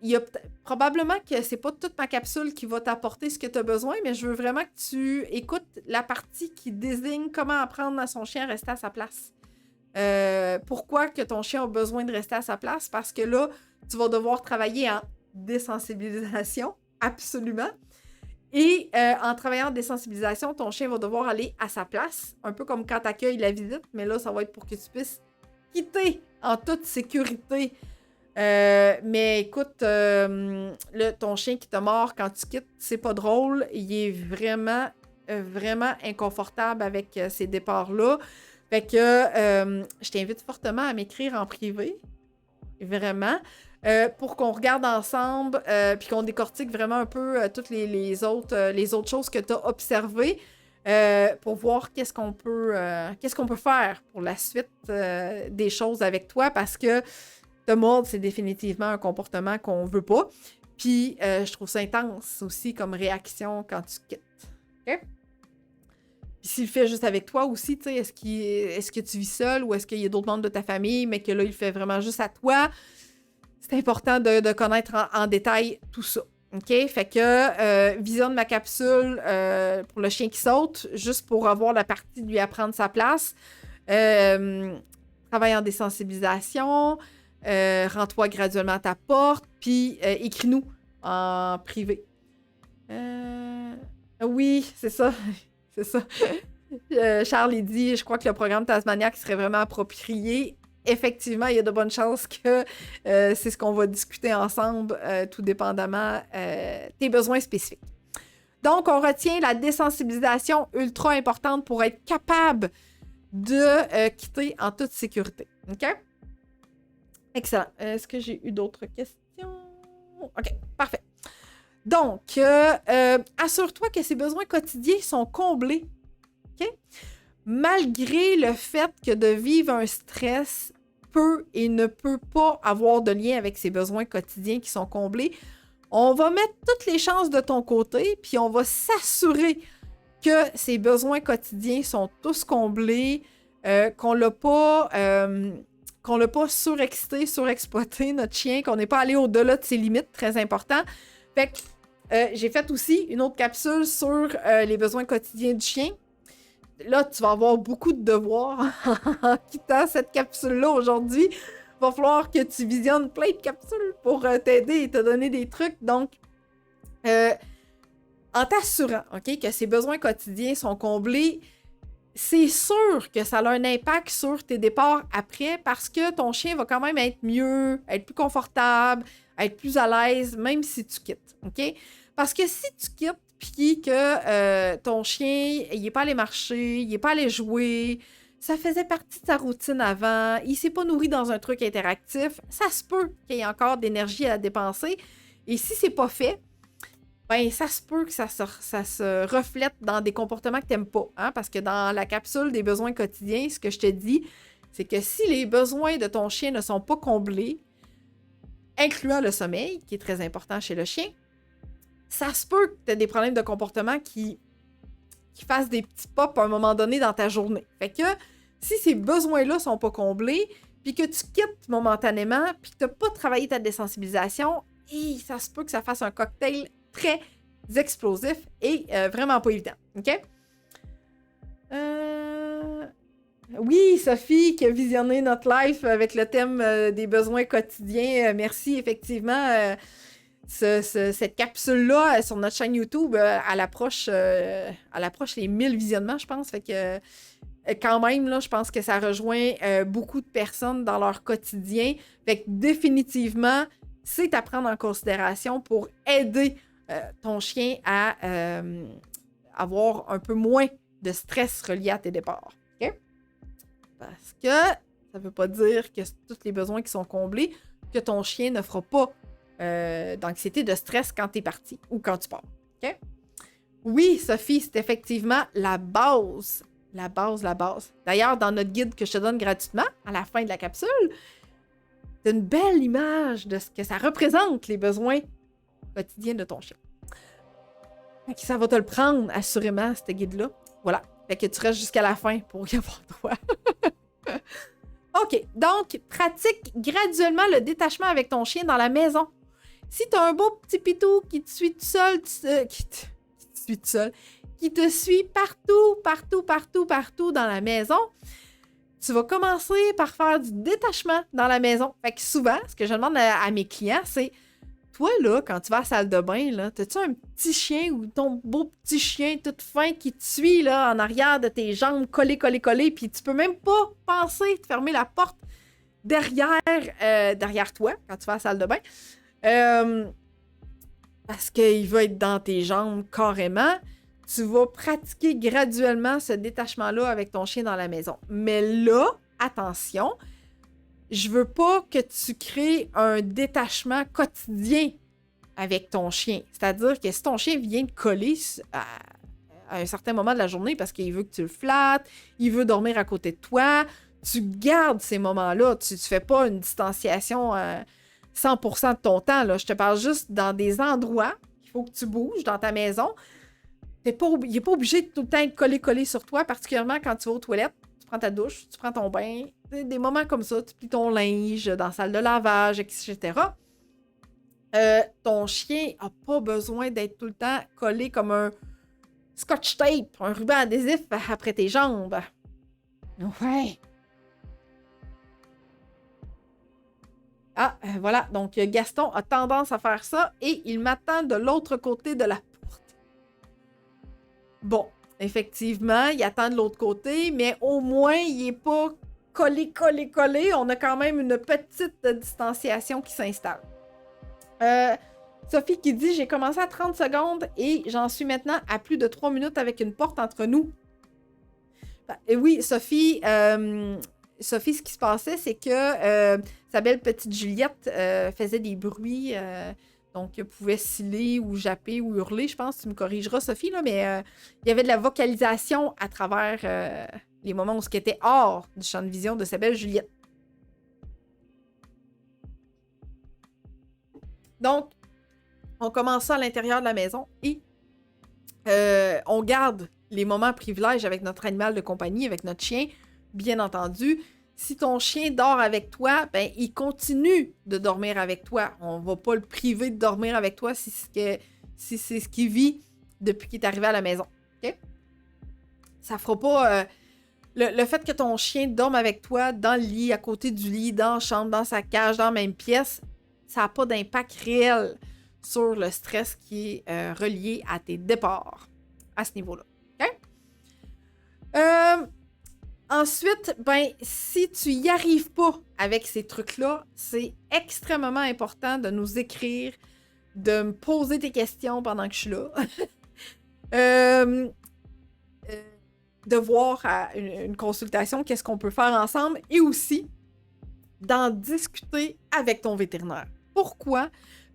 Il y a probablement que c'est pas toute ma capsule qui va t'apporter ce que tu as besoin, mais je veux vraiment que tu écoutes la partie qui désigne comment apprendre à son chien à rester à sa place. Pourquoi que ton chien a besoin de rester à sa place? Parce que là, tu vas devoir travailler en désensibilisation, absolument. Et en travaillant en désensibilisation, ton chien va devoir aller à sa place, un peu comme quand tu accueilles la visite, mais là, ça va être pour que tu puisses quitter en toute sécurité. Mais écoute, ton chien qui te mord quand tu quittes, c'est pas drôle. Il est vraiment, vraiment inconfortable avec ces départs-là. Fait que je t'invite fortement à m'écrire en privé, vraiment, pour qu'on regarde ensemble, puis qu'on décortique vraiment un peu toutes les autres choses que tu as observées, pour voir qu'est-ce qu'on peut faire pour la suite des choses avec toi, parce que te mordre, c'est définitivement un comportement qu'on veut pas. Puis, je trouve ça intense aussi comme réaction quand tu quittes. OK? Puis s'il le fait juste avec toi aussi, tu sais, est-ce que tu vis seul ou est-ce qu'il y a d'autres membres de ta famille, mais que là, il le fait vraiment juste à toi? C'est important de connaître en détail tout ça. OK? Fait que visionne ma capsule pour le chien qui saute, juste pour avoir la partie de lui apprendre sa place. Travaille en désensibilisation. Rends-toi graduellement à ta porte, puis écris-nous en privé. Oui, c'est ça. C'est ça. Charles, il dit, je crois que le programme Tasmaniac serait vraiment approprié. Effectivement, il y a de bonnes chances que c'est ce qu'on va discuter ensemble, tout dépendamment tes besoins spécifiques. Donc, on retient la désensibilisation ultra importante pour être capable de quitter en toute sécurité. OK? Excellent. Est-ce que j'ai eu d'autres questions? OK, parfait. Donc, assure-toi que ces besoins quotidiens sont comblés. OK? Malgré le fait que de vivre un stress peut et ne peut pas avoir de lien avec ces besoins quotidiens qui sont comblés, on va mettre toutes les chances de ton côté, puis on va s'assurer que ces besoins quotidiens sont tous comblés, qu'on l'a pas surexcité, surexploité, notre chien, qu'on n'est pas allé au-delà de ses limites, très important. Fait que j'ai fait aussi une autre capsule sur les besoins quotidiens du chien. Là, tu vas avoir beaucoup de devoirs en quittant cette capsule-là aujourd'hui. Il va falloir que tu visionnes plein de capsules pour t'aider et te donner des trucs. Donc, en t'assurant, OK, que ces besoins quotidiens sont comblés, c'est sûr que ça a un impact sur tes départs après parce que ton chien va quand même être mieux, être plus confortable, être plus à l'aise, même si tu quittes, OK? Parce que si tu quittes puis que ton chien, il n'est pas allé marcher, il n'est pas allé jouer, ça faisait partie de sa routine avant, il ne s'est pas nourri dans un truc interactif, ça se peut qu'il y ait encore d'énergie à dépenser. Et si c'est pas fait, ben ça se peut que ça se reflète dans des comportements que tu n'aimes pas. Hein? Parce que dans la capsule des besoins quotidiens, ce que je te dis, c'est que si les besoins de ton chien ne sont pas comblés, incluant le sommeil, qui est très important chez le chien, ça se peut que tu aies des problèmes de comportement qui fassent des petits pops à un moment donné dans ta journée. Fait que si ces besoins-là ne sont pas comblés, puis que tu quittes momentanément, puis que tu n'as pas travaillé ta désensibilisation, et ça se peut que ça fasse un cocktail très explosif et vraiment pas évident. OK? Oui, Sophie, qui a visionné notre live avec le thème des besoins quotidiens. Merci, effectivement. Cette capsule-là sur notre chaîne YouTube, elle approche les 1000 visionnements, je pense. Fait que quand même, là, je pense que ça rejoint beaucoup de personnes dans leur quotidien. Fait que définitivement, c'est à prendre en considération pour aider ton chien à avoir un peu moins de stress relié à tes départs. OK? Parce que ça ne veut pas dire que tous les besoins qui sont comblés, que ton chien ne fera pas d'anxiété, de stress quand tu es parti ou quand tu pars. OK? Oui, Sophie, c'est effectivement la base. La base. D'ailleurs, dans notre guide que je te donne gratuitement, à la fin de la capsule, c'est une belle image de ce que ça représente, les besoins quotidiens de ton chien. Fait que ça va te le prendre, assurément, ce guide-là. Voilà. Fait que tu restes jusqu'à la fin pour y avoir droit. OK. Donc, pratique graduellement le détachement avec ton chien dans la maison. Si tu as un beau petit pitou qui te suit tout seul, qui te suit partout dans la maison, tu vas commencer par faire du détachement dans la maison. Fait que souvent, ce que je demande à mes clients, c'est toi, là, quand tu vas à la salle de bain, là, t'as-tu un petit chien ou ton beau petit chien tout fin qui te suit là, en arrière de tes jambes, collé, puis tu peux même pas penser de fermer la porte derrière toi quand tu vas à la salle de bain. Parce qu'il va être dans tes jambes carrément. Tu vas pratiquer graduellement ce détachement-là avec ton chien dans la maison. Mais là, attention, je veux pas que tu crées un détachement quotidien avec ton chien. C'est-à-dire que si ton chien vient te coller à un certain moment de la journée parce qu'il veut que tu le flattes, il veut dormir à côté de toi, tu gardes ces moments-là. Tu ne fais pas une distanciation 100% de ton temps. Là. Je te parle juste dans des endroits qu'il faut que tu bouges dans ta maison. Il n'est pas obligé de tout le temps être collé sur toi, particulièrement quand tu vas aux toilettes. Tu prends ta douche, tu prends ton bain. Des moments comme ça, tu plies ton linge dans la salle de lavage, etc. Ton chien n'a pas besoin d'être tout le temps collé comme un scotch tape, un ruban adhésif après tes jambes. Ouais. Ah, voilà. Donc, Gaston a tendance à faire ça et il m'attend de l'autre côté de la porte. Bon, effectivement, il attend de l'autre côté, mais au moins, il n'est pas collé. On a quand même une petite distanciation qui s'installe. Sophie qui dit « J'ai commencé à 30 secondes et j'en suis maintenant à plus de 3 minutes avec une porte entre nous. » Et oui, Sophie, ce qui se passait, c'est que sa belle petite Juliette faisait des bruits, donc elle pouvait sciller ou japper ou hurler, je pense, tu me corrigeras, Sophie, là, mais il y avait de la vocalisation à travers les moments où ce qui était hors du champ de vision de sa belle Juliette. Donc, on commence ça à l'intérieur de la maison et on garde les moments privilèges avec notre animal de compagnie, avec notre chien, bien entendu. Si ton chien dort avec toi, ben il continue de dormir avec toi. On ne va pas le priver de dormir avec toi si c'est ce qu'il vit depuis qu'il est arrivé à la maison. Okay? Ça fera pas... le fait que ton chien dorme avec toi dans le lit, à côté du lit, dans la chambre, dans sa cage, dans la même pièce, ça n'a pas d'impact réel sur le stress qui est relié à tes départs à ce niveau-là. OK? Ensuite, ben, si tu n'y arrives pas avec ces trucs-là, c'est extrêmement important de nous écrire, de me poser tes questions pendant que je suis là. De voir à une consultation qu'est-ce qu'on peut faire ensemble et aussi d'en discuter avec ton vétérinaire. Pourquoi?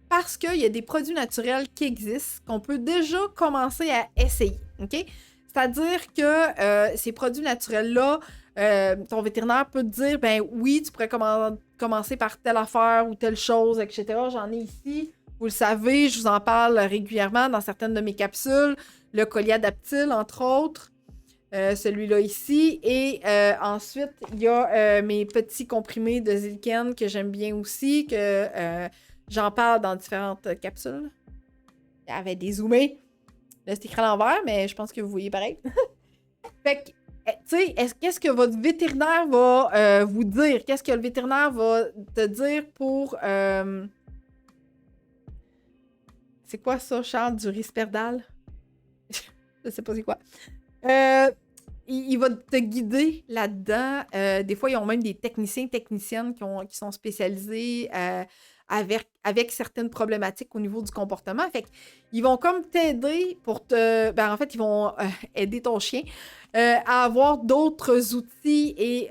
Parce qu'il y a des produits naturels qui existent qu'on peut déjà commencer à essayer. OK? C'est-à-dire que ces produits naturels-là, ton vétérinaire peut te dire, ben oui, tu pourrais commencer par telle affaire ou telle chose, etc. J'en ai ici. Vous le savez, je vous en parle régulièrement dans certaines de mes capsules. Le Colia-Daptyle, entre autres. Celui-là ici. Et ensuite, il y a mes petits comprimés de Zilken que j'aime bien aussi, que j'en parle dans différentes capsules. Avec des zoomés. Là, c'est écrit à l'envers, mais je pense que vous voyez pareil. Fait que, tu sais, qu'est-ce que votre vétérinaire va vous dire? Qu'est-ce que le vétérinaire va te dire pour... C'est quoi ça, Charles, du Risperdal? Je sais pas c'est quoi. Il va te guider là-dedans. Des fois, ils ont même des techniciennes qui sont spécialisés avec certaines problématiques au niveau du comportement. Fait qu'ils vont comme t'aider pour te... Ben, en fait, ils vont aider ton chien à avoir d'autres outils et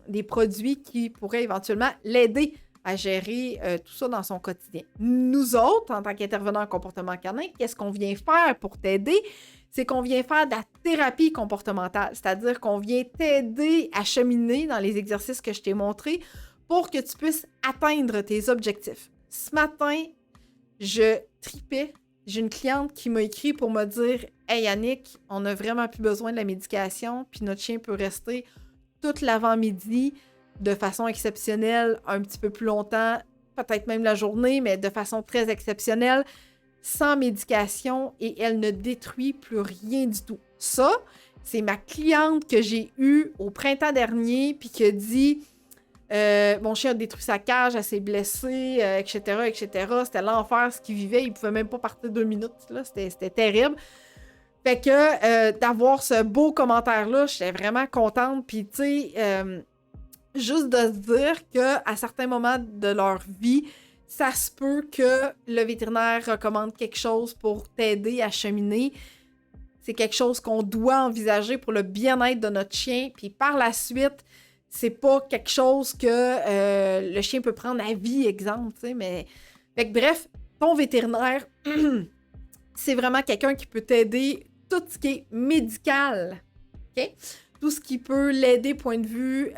des produits qui pourraient éventuellement l'aider à gérer tout ça dans son quotidien. Nous autres, en tant qu'intervenants en comportement canin, qu'est-ce qu'on vient faire pour t'aider? C'est qu'on vient faire de la thérapie comportementale, c'est-à-dire qu'on vient t'aider à cheminer dans les exercices que je t'ai montrés pour que tu puisses atteindre tes objectifs. Ce matin, je tripais. J'ai une cliente qui m'a écrit pour me dire « Hey Yannick, on n'a vraiment plus besoin de la médication, puis notre chien peut rester toute l'avant-midi de façon exceptionnelle, un petit peu plus longtemps, peut-être même la journée, mais de façon très exceptionnelle, sans médication et elle ne détruit plus rien du tout. » Ça, c'est ma cliente que j'ai eue au printemps dernier, puis qui a dit mon chien a détruit sa cage, elle s'est blessée, etc. C'était l'enfer ce qu'il vivait, il pouvait même pas partir 2 minutes, là. C'était terrible. Fait que d'avoir ce beau commentaire-là, j'étais vraiment contente, puis tu sais, juste de se dire qu'à certains moments de leur vie, ça se peut que le vétérinaire recommande quelque chose pour t'aider à cheminer. C'est quelque chose qu'on doit envisager pour le bien-être de notre chien. Puis par la suite, c'est pas quelque chose que le chien peut prendre à vie, exemple. Tu sais, mais... Fait que, bref, ton vétérinaire, c'est vraiment quelqu'un qui peut t'aider tout ce qui est médical. OK? Tout tout ce qui peut l'aider point de vue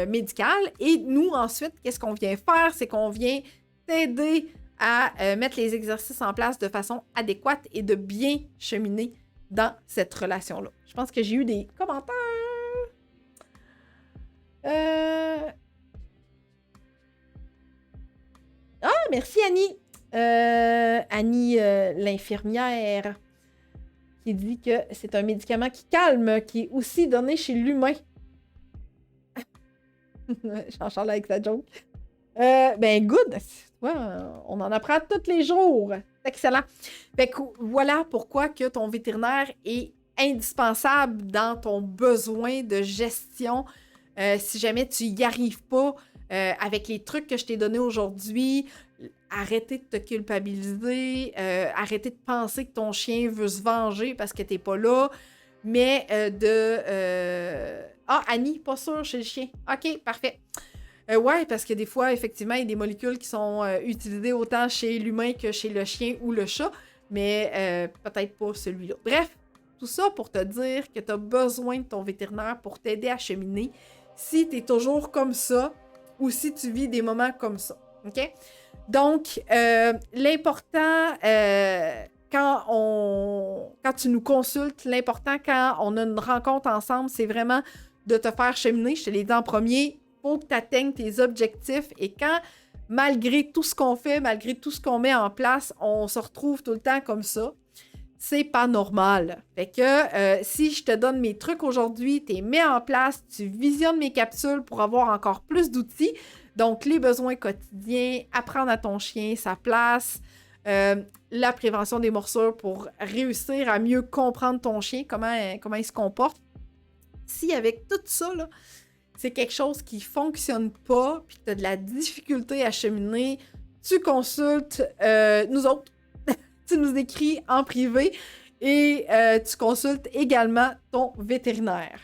médical. Et nous, ensuite, qu'est-ce qu'on vient faire? C'est qu'on vient t'aider à mettre les exercices en place de façon adéquate et de bien cheminer dans cette relation-là. Je pense que j'ai eu des commentaires. Ah, merci Annie. Annie, l'infirmière, qui dit que c'est un médicament qui calme, qui est aussi donné chez l'humain. Jean-Charles avec sa joke. Ben, good. Ouais, on en apprend tous les jours. C'est excellent. Fait que voilà pourquoi que ton vétérinaire est indispensable dans ton besoin de gestion. Si jamais tu n'y arrives pas avec les trucs que je t'ai donnés aujourd'hui, arrêtez de te culpabiliser, arrêtez de penser que ton chien veut se venger parce que t'es pas là, mais Ah, Annie, pas sûr chez le chien. OK, parfait. Ouais, parce que des fois, effectivement, il y a des molécules qui sont utilisées autant chez l'humain que chez le chien ou le chat, mais peut-être pas celui-là. Bref, tout ça pour te dire que tu as besoin de ton vétérinaire pour t'aider à cheminer si tu es toujours comme ça ou si tu vis des moments comme ça. OK? Donc, l'important, quand tu nous consultes, l'important quand on a une rencontre ensemble, c'est vraiment de te faire cheminer. Je te l'ai dit en premier, il faut que tu atteignes tes objectifs. Et quand, malgré tout ce qu'on fait, malgré tout ce qu'on met en place, on se retrouve tout le temps comme ça, c'est pas normal. Fait que si je te donne mes trucs aujourd'hui, tu les mets en place, tu visionnes mes capsules pour avoir encore plus d'outils. Donc, les besoins quotidiens, apprendre à ton chien sa place, la prévention des morsures pour réussir à mieux comprendre ton chien, comment il se comporte. Si avec tout ça, là, c'est quelque chose qui ne fonctionne pas, puis que tu as de la difficulté à cheminer, tu consultes nous autres. Tu nous écris en privé et tu consultes également ton vétérinaire.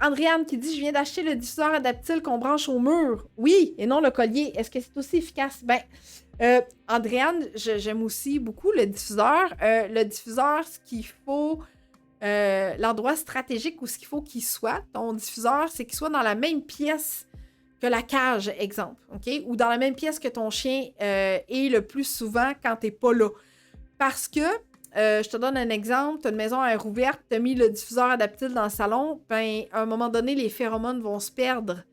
Andréane qui dit « Je viens d'acheter le diffuseur adaptile qu'on branche au mur. » Oui, et non le collier. Est-ce que c'est aussi efficace? Ben, Andréane, j'aime aussi beaucoup le diffuseur. Le diffuseur, ce qu'il faut... l'endroit stratégique où ce qu'il faut qu'il soit, ton diffuseur, c'est qu'il soit dans la même pièce que la cage, exemple, OK? Ou dans la même pièce que ton chien est le plus souvent quand t'es pas là. Parce que, je te donne un exemple, tu as une maison à air ouverte, tu as mis le diffuseur adaptile dans le salon, ben, à un moment donné, les phéromones vont se perdre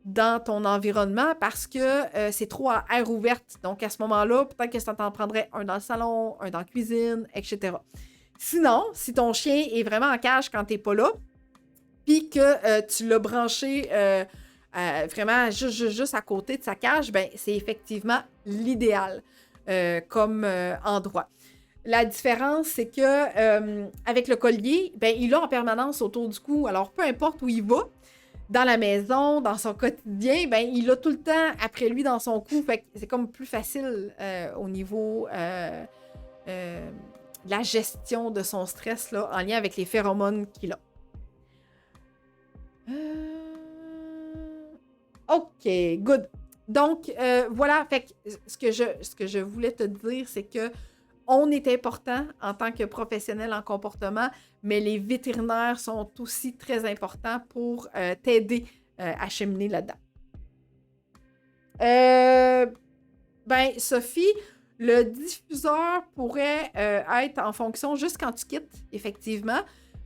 dans ton environnement parce que c'est trop à air ouverte. Donc, à ce moment-là, peut-être que ça t'en prendrait un dans le salon, un dans la cuisine, etc. Sinon, si ton chien est vraiment en cage quand t'es pas là, puis que tu l'as branché vraiment juste à côté de sa cage, ben c'est effectivement l'idéal comme endroit. La différence, c'est que avec le collier, ben il l'a en permanence autour du cou. Alors, peu importe où il va, dans la maison, dans son quotidien, ben il l'a tout le temps après lui dans son cou. Fait que c'est comme plus facile au niveau la gestion de son stress là, en lien avec les phéromones qu'il a. OK, good. Donc, voilà, fait que ce que je voulais te dire, c'est que on est important en tant que professionnel en comportement, mais les vétérinaires sont aussi très importants pour t'aider à cheminer là-dedans. Ben, Sophie, le diffuseur pourrait être en fonction juste quand tu quittes, effectivement,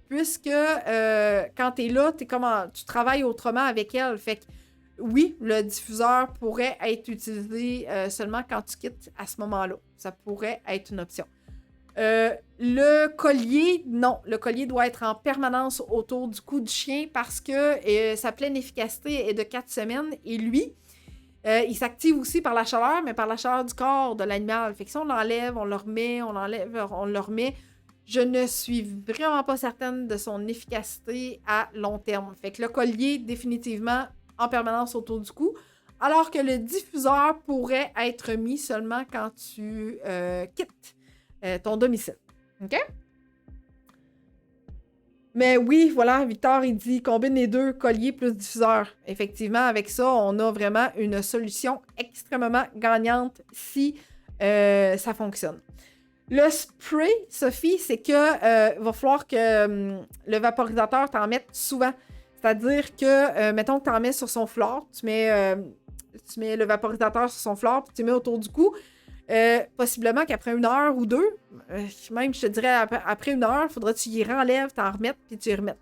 puisque quand tu es là, tu travailles autrement avec elle. Fait que oui, le diffuseur pourrait être utilisé seulement quand tu quittes à ce moment-là. Ça pourrait être une option. Le collier, non. Le collier doit être en permanence autour du cou du chien parce que sa pleine efficacité est de 4 semaines et lui, il s'active aussi par la chaleur, mais par la chaleur du corps de l'animal. Fait que si on l'enlève, on le remet, on l'enlève, on le remet, je ne suis vraiment pas certaine de son efficacité à long terme. Fait que le collier, définitivement, en permanence autour du cou, alors que le diffuseur pourrait être mis seulement quand tu quittes ton domicile. OK? Mais oui, voilà, Victor, il dit combine les deux, collier plus diffuseur. Effectivement, avec ça, on a vraiment une solution extrêmement gagnante si ça fonctionne. Le spray, Sophie, c'est que va falloir que le vaporisateur t'en mette souvent. C'est-à-dire que, mettons que tu en mets sur son flore, tu mets le vaporisateur sur son flore, puis tu mets autour du cou. Possiblement qu'après 1 heure ou 2, même je te dirais après 1 heure, il faudra que tu y renlèves, t'en remettes, puis tu y remettes.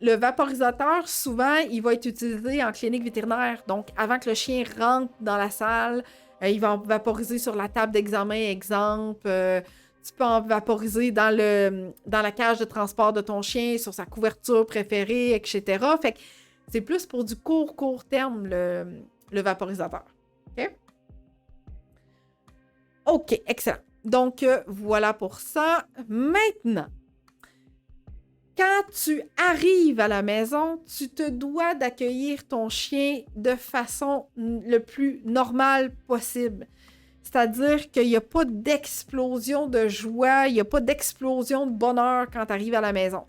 Le vaporisateur, souvent, il va être utilisé en clinique vétérinaire. Donc, avant que le chien rentre dans la salle, il va en vaporiser sur la table d'examen, exemple. Tu peux en vaporiser dans la cage de transport de ton chien, sur sa couverture préférée, etc. Fait que c'est plus pour du court terme, le vaporisateur. OK? OK, excellent. Donc, voilà pour ça. Maintenant, quand tu arrives à la maison, tu te dois d'accueillir ton chien de façon le plus normale possible. C'est-à-dire qu'il n'y a pas d'explosion de joie, il n'y a pas d'explosion de bonheur quand tu arrives à la maison.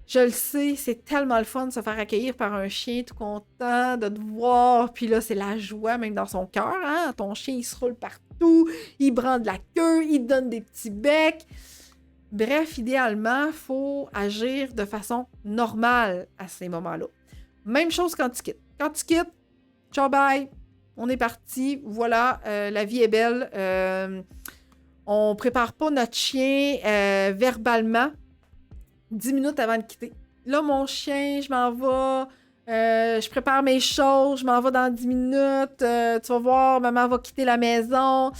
Je le sais, c'est tellement le fun de se faire accueillir par un chien tout content de te voir. Puis là, c'est la joie même dans son cœur. Hein? Ton chien, il se roule partout, il brande la queue, il donne des petits becs. Bref, idéalement, il faut agir de façon normale à ces moments-là. Même chose quand tu quittes. Quand tu quittes, ciao, bye, on est parti, voilà, la vie est belle. On prépare pas notre chien verbalement 10 minutes avant de quitter. Là, mon chien, je m'en vais, je prépare mes choses, je m'en vais dans 10 minutes, tu vas voir, maman va quitter la maison.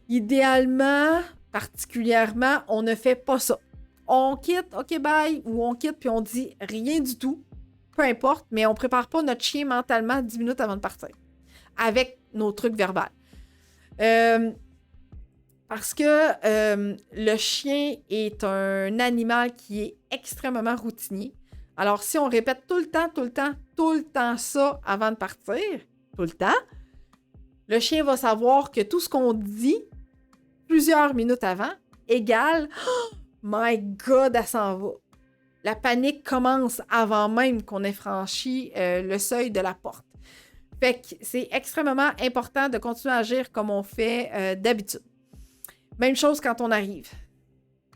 Idéalement, particulièrement, on ne fait pas ça. On quitte, OK, bye, ou on quitte puis on dit rien du tout, peu importe, mais on prépare pas notre chien mentalement 10 minutes avant de partir, avec nos trucs verbaux. Parce que le chien est un animal qui est extrêmement routinier. Alors, si on répète tout le temps ça avant de partir, tout le temps, le chien va savoir que tout ce qu'on dit plusieurs minutes avant égale « Oh my God, elle s'en va ». La panique commence avant même qu'on ait franchi le seuil de la porte. Fait que c'est extrêmement important de continuer à agir comme on fait d'habitude. Même chose quand on arrive.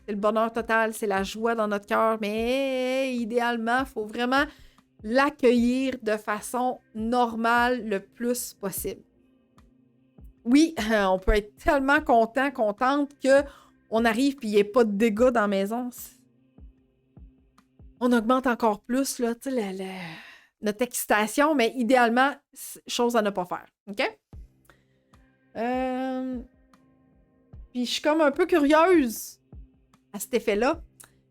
C'est le bonheur total, c'est la joie dans notre cœur, mais idéalement, il faut vraiment l'accueillir de façon normale le plus possible. Oui, on peut être tellement content, contente qu'on arrive et il n'y ait pas de dégâts dans la maison. On augmente encore plus là, notre excitation, mais idéalement, chose à ne pas faire. OK? Puis je suis comme un peu curieuse à cet effet-là.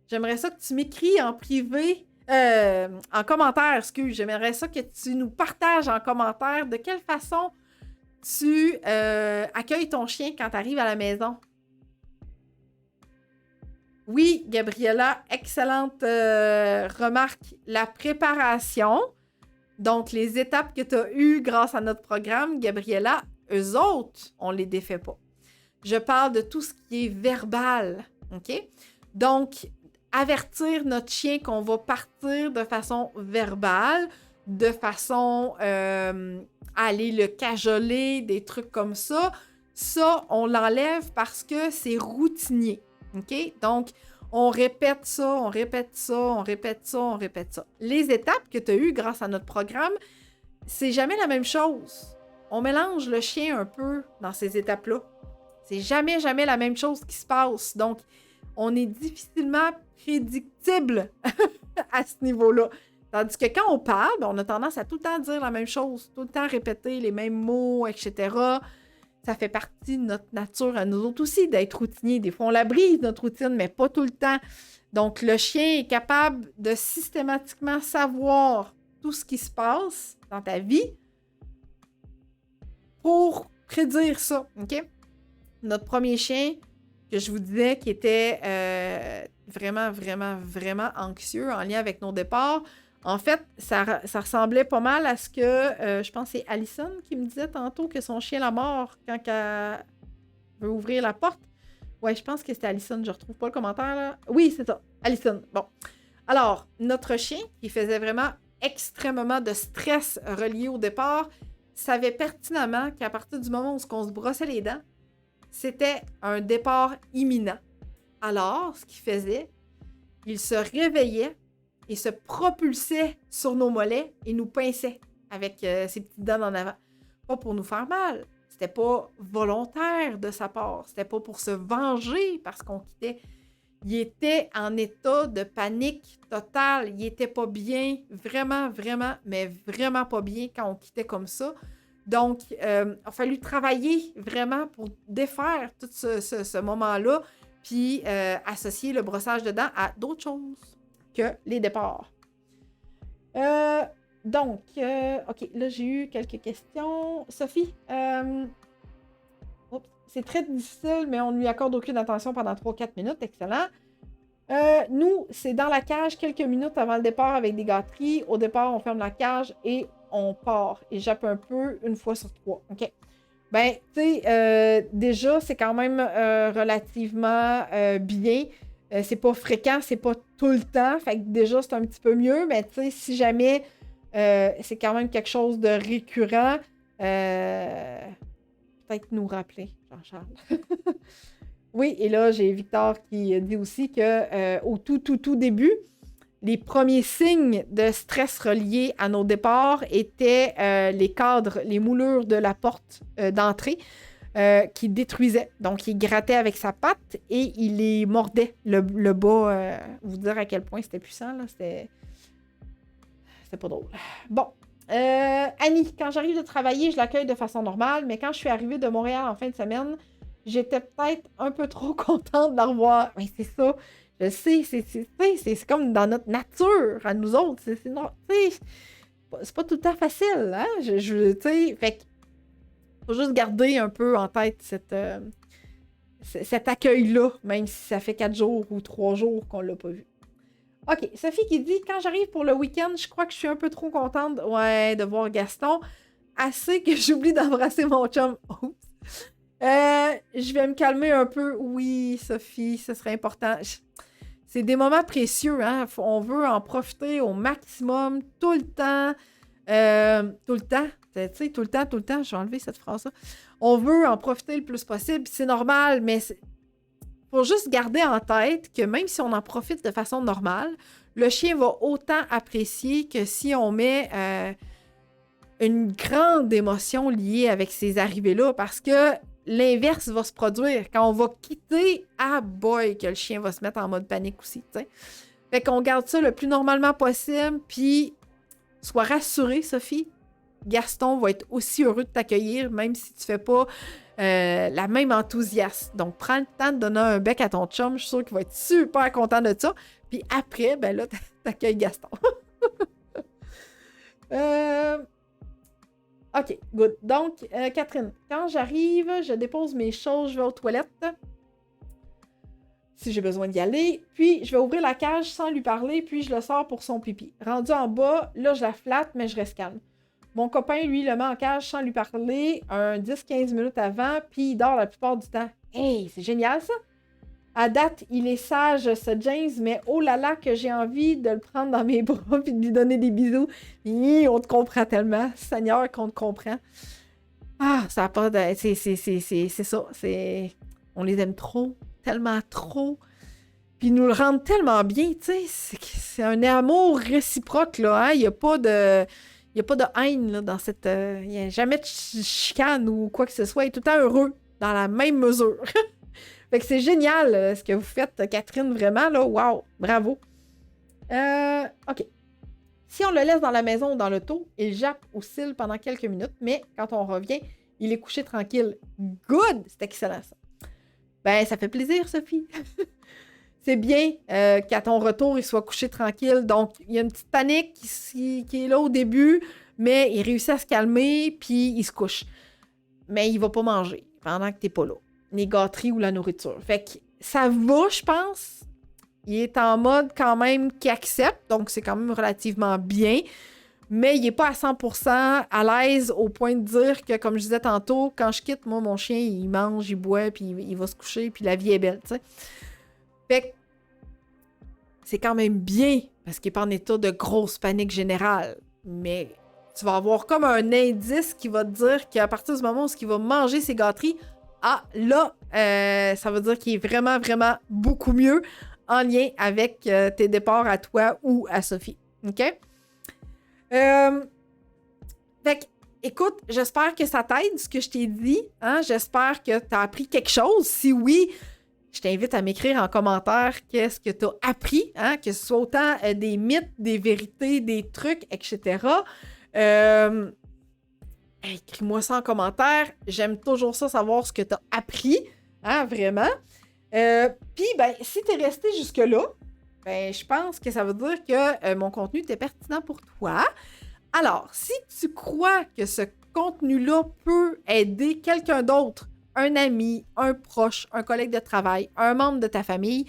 J'aimerais ça que tu m'écris en privé, en commentaire, j'aimerais ça que tu nous partages en commentaire de quelle façon tu accueilles ton chien quand tu arrives à la maison. Oui, Gabriella, excellente remarque. La préparation, donc les étapes que tu as eues grâce à notre programme, Gabriella, eux autres, on les défait pas. Je parle de tout ce qui est verbal, OK? Donc, avertir notre chien qu'on va partir de façon verbale, de façon à aller le cajoler, des trucs comme ça, on l'enlève parce que c'est routinier, OK? Donc, on répète ça, on répète ça, on répète ça, on répète ça. Les étapes que tu as eues grâce à notre programme, c'est jamais la même chose. On mélange le chien un peu dans ces étapes-là. C'est jamais la même chose qui se passe. Donc, on est difficilement prédictible à ce niveau-là. Tandis que quand on parle, on a tendance à tout le temps dire la même chose, tout le temps répéter les mêmes mots, etc. Ça fait partie de notre nature à nous autres aussi, d'être routinier. Des fois, on la brise, notre routine, mais pas tout le temps. Donc, le chien est capable de systématiquement savoir tout ce qui se passe dans ta vie pour prédire ça, OK? Notre premier chien, que je vous disais, qui était vraiment anxieux en lien avec nos départs, en fait, ça ressemblait pas mal à ce que, je pense que c'est Allison qui me disait tantôt que son chien l'a mort quand elle veut ouvrir la porte. Ouais, je pense que c'était Allison, je retrouve pas le commentaire là. Oui, c'est ça, Allison. Bon. Alors, notre chien, qui faisait vraiment extrêmement de stress relié au départ, savait pertinemment qu'à partir du moment où on se brossait les dents, c'était un départ imminent. Alors, ce qu'il faisait, il se réveillait et se propulsait sur nos mollets et nous pinçait avec ses petites dents en avant. Pas pour nous faire mal. C'était pas volontaire de sa part. C'était pas pour se venger parce qu'on quittait. Il était en état de panique totale. Il était pas bien. Vraiment, vraiment, mais vraiment pas bien quand on quittait comme ça. Donc, il a fallu travailler vraiment pour défaire tout ce moment-là puis associer le brossage de dents à d'autres choses que les départs. Donc, OK, là, j'ai eu quelques questions. Sophie, c'est très difficile, mais on ne lui accorde aucune attention pendant 3-4 minutes. Excellent. Nous, c'est dans la cage quelques minutes avant le départ avec des gâteries. Au départ, on ferme la cage et on part. Et jappe un peu une fois sur 3. OK? Ben, tu sais, déjà, c'est quand même relativement bien. C'est pas fréquent, c'est pas tout le temps. Fait que déjà, c'est un petit peu mieux. Mais tu sais, si jamais c'est quand même quelque chose de récurrent, peut-être nous rappeler, Jean-Charles. Oui, et là, j'ai Victor qui dit aussi que au tout début, les premiers signes de stress reliés à nos départs étaient les cadres, les moulures de la porte d'entrée qui détruisaient. Donc, il grattait avec sa patte et il les mordait, le bas. Vous dire à quel point c'était puissant, là, c'était pas drôle. Bon. Annie, quand j'arrive de travailler, je l'accueille de façon normale, mais quand je suis arrivée de Montréal en fin de semaine, j'étais peut-être un peu trop contente de la revoir. Oui, c'est ça. Je sais, c'est comme dans notre nature, à nous autres. C'est pas tout le temps facile, hein? Tu sais, fait que faut juste garder un peu en tête cet accueil-là, même si ça fait 4 jours ou 3 jours qu'on l'a pas vu. OK, Sophie qui dit « Quand j'arrive pour le week-end, je crois que je suis un peu trop contente de voir Gaston. Assez que j'oublie d'embrasser mon chum. Oups. Je vais me calmer un peu. Oui, Sophie, ce serait important. C'est des moments précieux, hein? On veut en profiter au maximum, tout le temps. Tout le temps. Tu sais, tout le temps. Je vais enlever cette phrase-là. On veut en profiter le plus possible. C'est normal, mais faut juste garder en tête que même si on en profite de façon normale, le chien va autant apprécier que si on met une grande émotion liée avec ces arrivées-là, parce que l'inverse va se produire. Quand on va quitter, que le chien va se mettre en mode panique aussi, tu sais. Fait qu'on garde ça le plus normalement possible, puis sois rassurée, Sophie, Gaston va être aussi heureux de t'accueillir, même si tu fais pas la même enthousiasme. Donc, prends le temps de donner un bec à ton chum. Je suis sûre qu'il va être super content de ça. Puis après, ben là, t'accueilles Gaston. OK, good. Donc, Catherine, quand j'arrive, je dépose mes choses, je vais aux toilettes. Si j'ai besoin d'y aller. Puis, je vais ouvrir la cage sans lui parler, puis je le sors pour son pipi. Rendu en bas, là, je la flatte, mais je reste calme. Mon copain, lui, le met en cage sans lui parler un 10-15 minutes avant, puis il dort la plupart du temps. Hey, c'est génial, ça! À date, il est sage, ce James, mais oh là là que j'ai envie de le prendre dans mes bras puis de lui donner des bisous. On te comprend tellement. Seigneur, qu'on te comprend. Ah, ça n'a pas de... C'est ça. On les aime trop, tellement trop. Puis ils nous le rendent tellement bien, tu sais. C'est un amour réciproque, là. Hein? Il n'y a pas de... Il n'y a pas de haine là, dans cette... Il n'y a jamais de chicane ou quoi que ce soit. Il est tout le temps heureux, dans la même mesure. Fait que c'est génial ce que vous faites, Catherine, vraiment, là. Wow, bravo. OK. Si on le laisse dans la maison ou dans l'auto, il jappe ou cille pendant quelques minutes, mais quand on revient, il est couché tranquille. Good! C'est excellent, ça. Ben, ça fait plaisir, Sophie. C'est bien qu'à ton retour, il soit couché tranquille. Donc, il y a une petite panique qui est là au début, mais il réussit à se calmer, puis il se couche. Mais il va pas manger pendant que t'es pas là. Les gâteries ou la nourriture. Fait que ça va, je pense. Il est en mode quand même qui accepte, donc c'est quand même relativement bien. Mais il est pas à 100% à l'aise au point de dire que, comme je disais tantôt, quand je quitte, moi, mon chien, il mange, il boit, puis il va se coucher, puis la vie est belle, tu sais. Fait que c'est quand même bien, parce qu'il n'est pas en état de grosse panique générale. Mais tu vas avoir comme un indice qui va te dire qu'à partir du moment où il va manger ses gâteries, ah, là, ça veut dire qu'il est vraiment, vraiment beaucoup mieux en lien avec tes départs à toi ou à Sophie. OK? Fait que, écoute, j'espère que ça t'aide, ce que je t'ai dit. Hein? J'espère que tu as appris quelque chose. Si oui, je t'invite à m'écrire en commentaire qu'est-ce que tu as appris, hein? Que ce soit autant des mythes, des vérités, des trucs, etc. Écris-moi ça en commentaire. J'aime toujours ça, savoir ce que tu as appris, hein, vraiment. Puis, ben, si tu es resté jusque-là, ben, je pense que ça veut dire que mon contenu était pertinent pour toi. Alors, si tu crois que ce contenu-là peut aider quelqu'un d'autre, un ami, un proche, un collègue de travail, un membre de ta famille,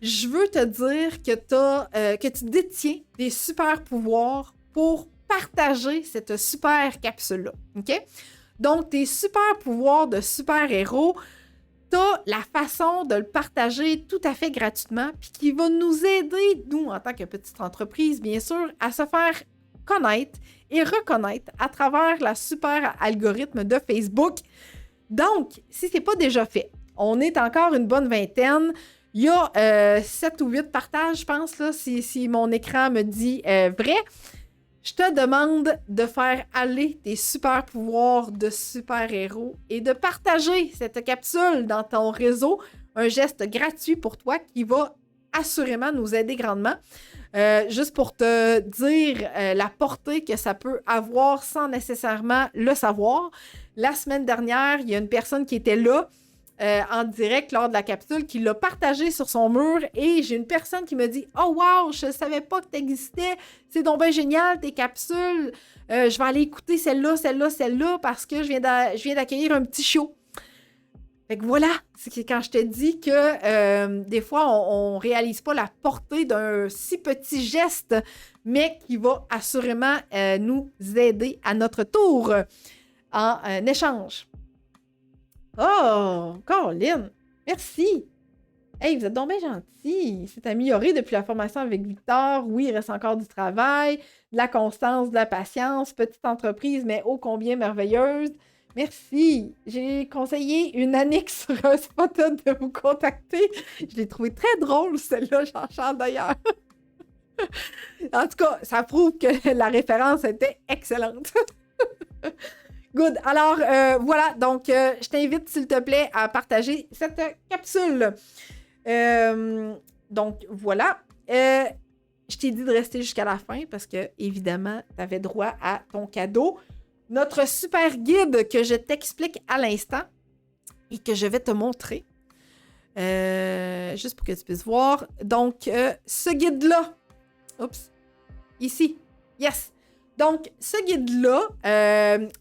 je veux te dire que tu détiens des super pouvoirs pour partager cette super capsule-là. OK? Donc, tes super pouvoirs de super-héros, t'as la façon de le partager tout à fait gratuitement, puis qui va nous aider, nous, en tant que petite entreprise, bien sûr, à se faire connaître et reconnaître à travers la super algorithme de Facebook. Donc, si ce n'est pas déjà fait, on est encore une bonne vingtaine. Il y a 7 ou 8 partages, je pense, là, si mon écran me dit vrai. Je te demande de faire aller tes super pouvoirs de super-héros et de partager cette capsule dans ton réseau. Un geste gratuit pour toi qui va assurément nous aider grandement. Juste pour te dire la portée que ça peut avoir sans nécessairement le savoir. La semaine dernière, il y a une personne qui était là en direct lors de la capsule qui l'a partagé sur son mur et j'ai une personne qui me dit « Oh wow, je savais pas que t'existais, c'est donc bien génial tes capsules, je vais aller écouter celle-là parce que je viens d'accueillir un petit show. » Fait que voilà, c'est quand je te dis que des fois, on réalise pas la portée d'un si petit geste, mais qui va assurément nous aider à notre tour en échange. Oh, Caroline, merci! Hey, vous êtes donc bien gentils! C'est amélioré depuis la formation avec Victor. Oui, il reste encore du travail, de la constance, de la patience, petite entreprise, mais ô combien merveilleuse! Merci! J'ai conseillé une annexe sur un spot de vous contacter. Je l'ai trouvé très drôle, celle-là, j'en chante d'ailleurs. En tout cas, ça prouve que la référence était excellente. Good. Alors, voilà. Donc, je t'invite, s'il te plaît, à partager cette capsule. Donc, voilà. Je t'ai dit de rester jusqu'à la fin parce que, évidemment, tu avais droit à ton cadeau. Notre super guide que je t'explique à l'instant et que je vais te montrer. Juste pour que tu puisses voir. Donc, ce guide-là. Oups. Ici. Yes. Donc, ce guide-là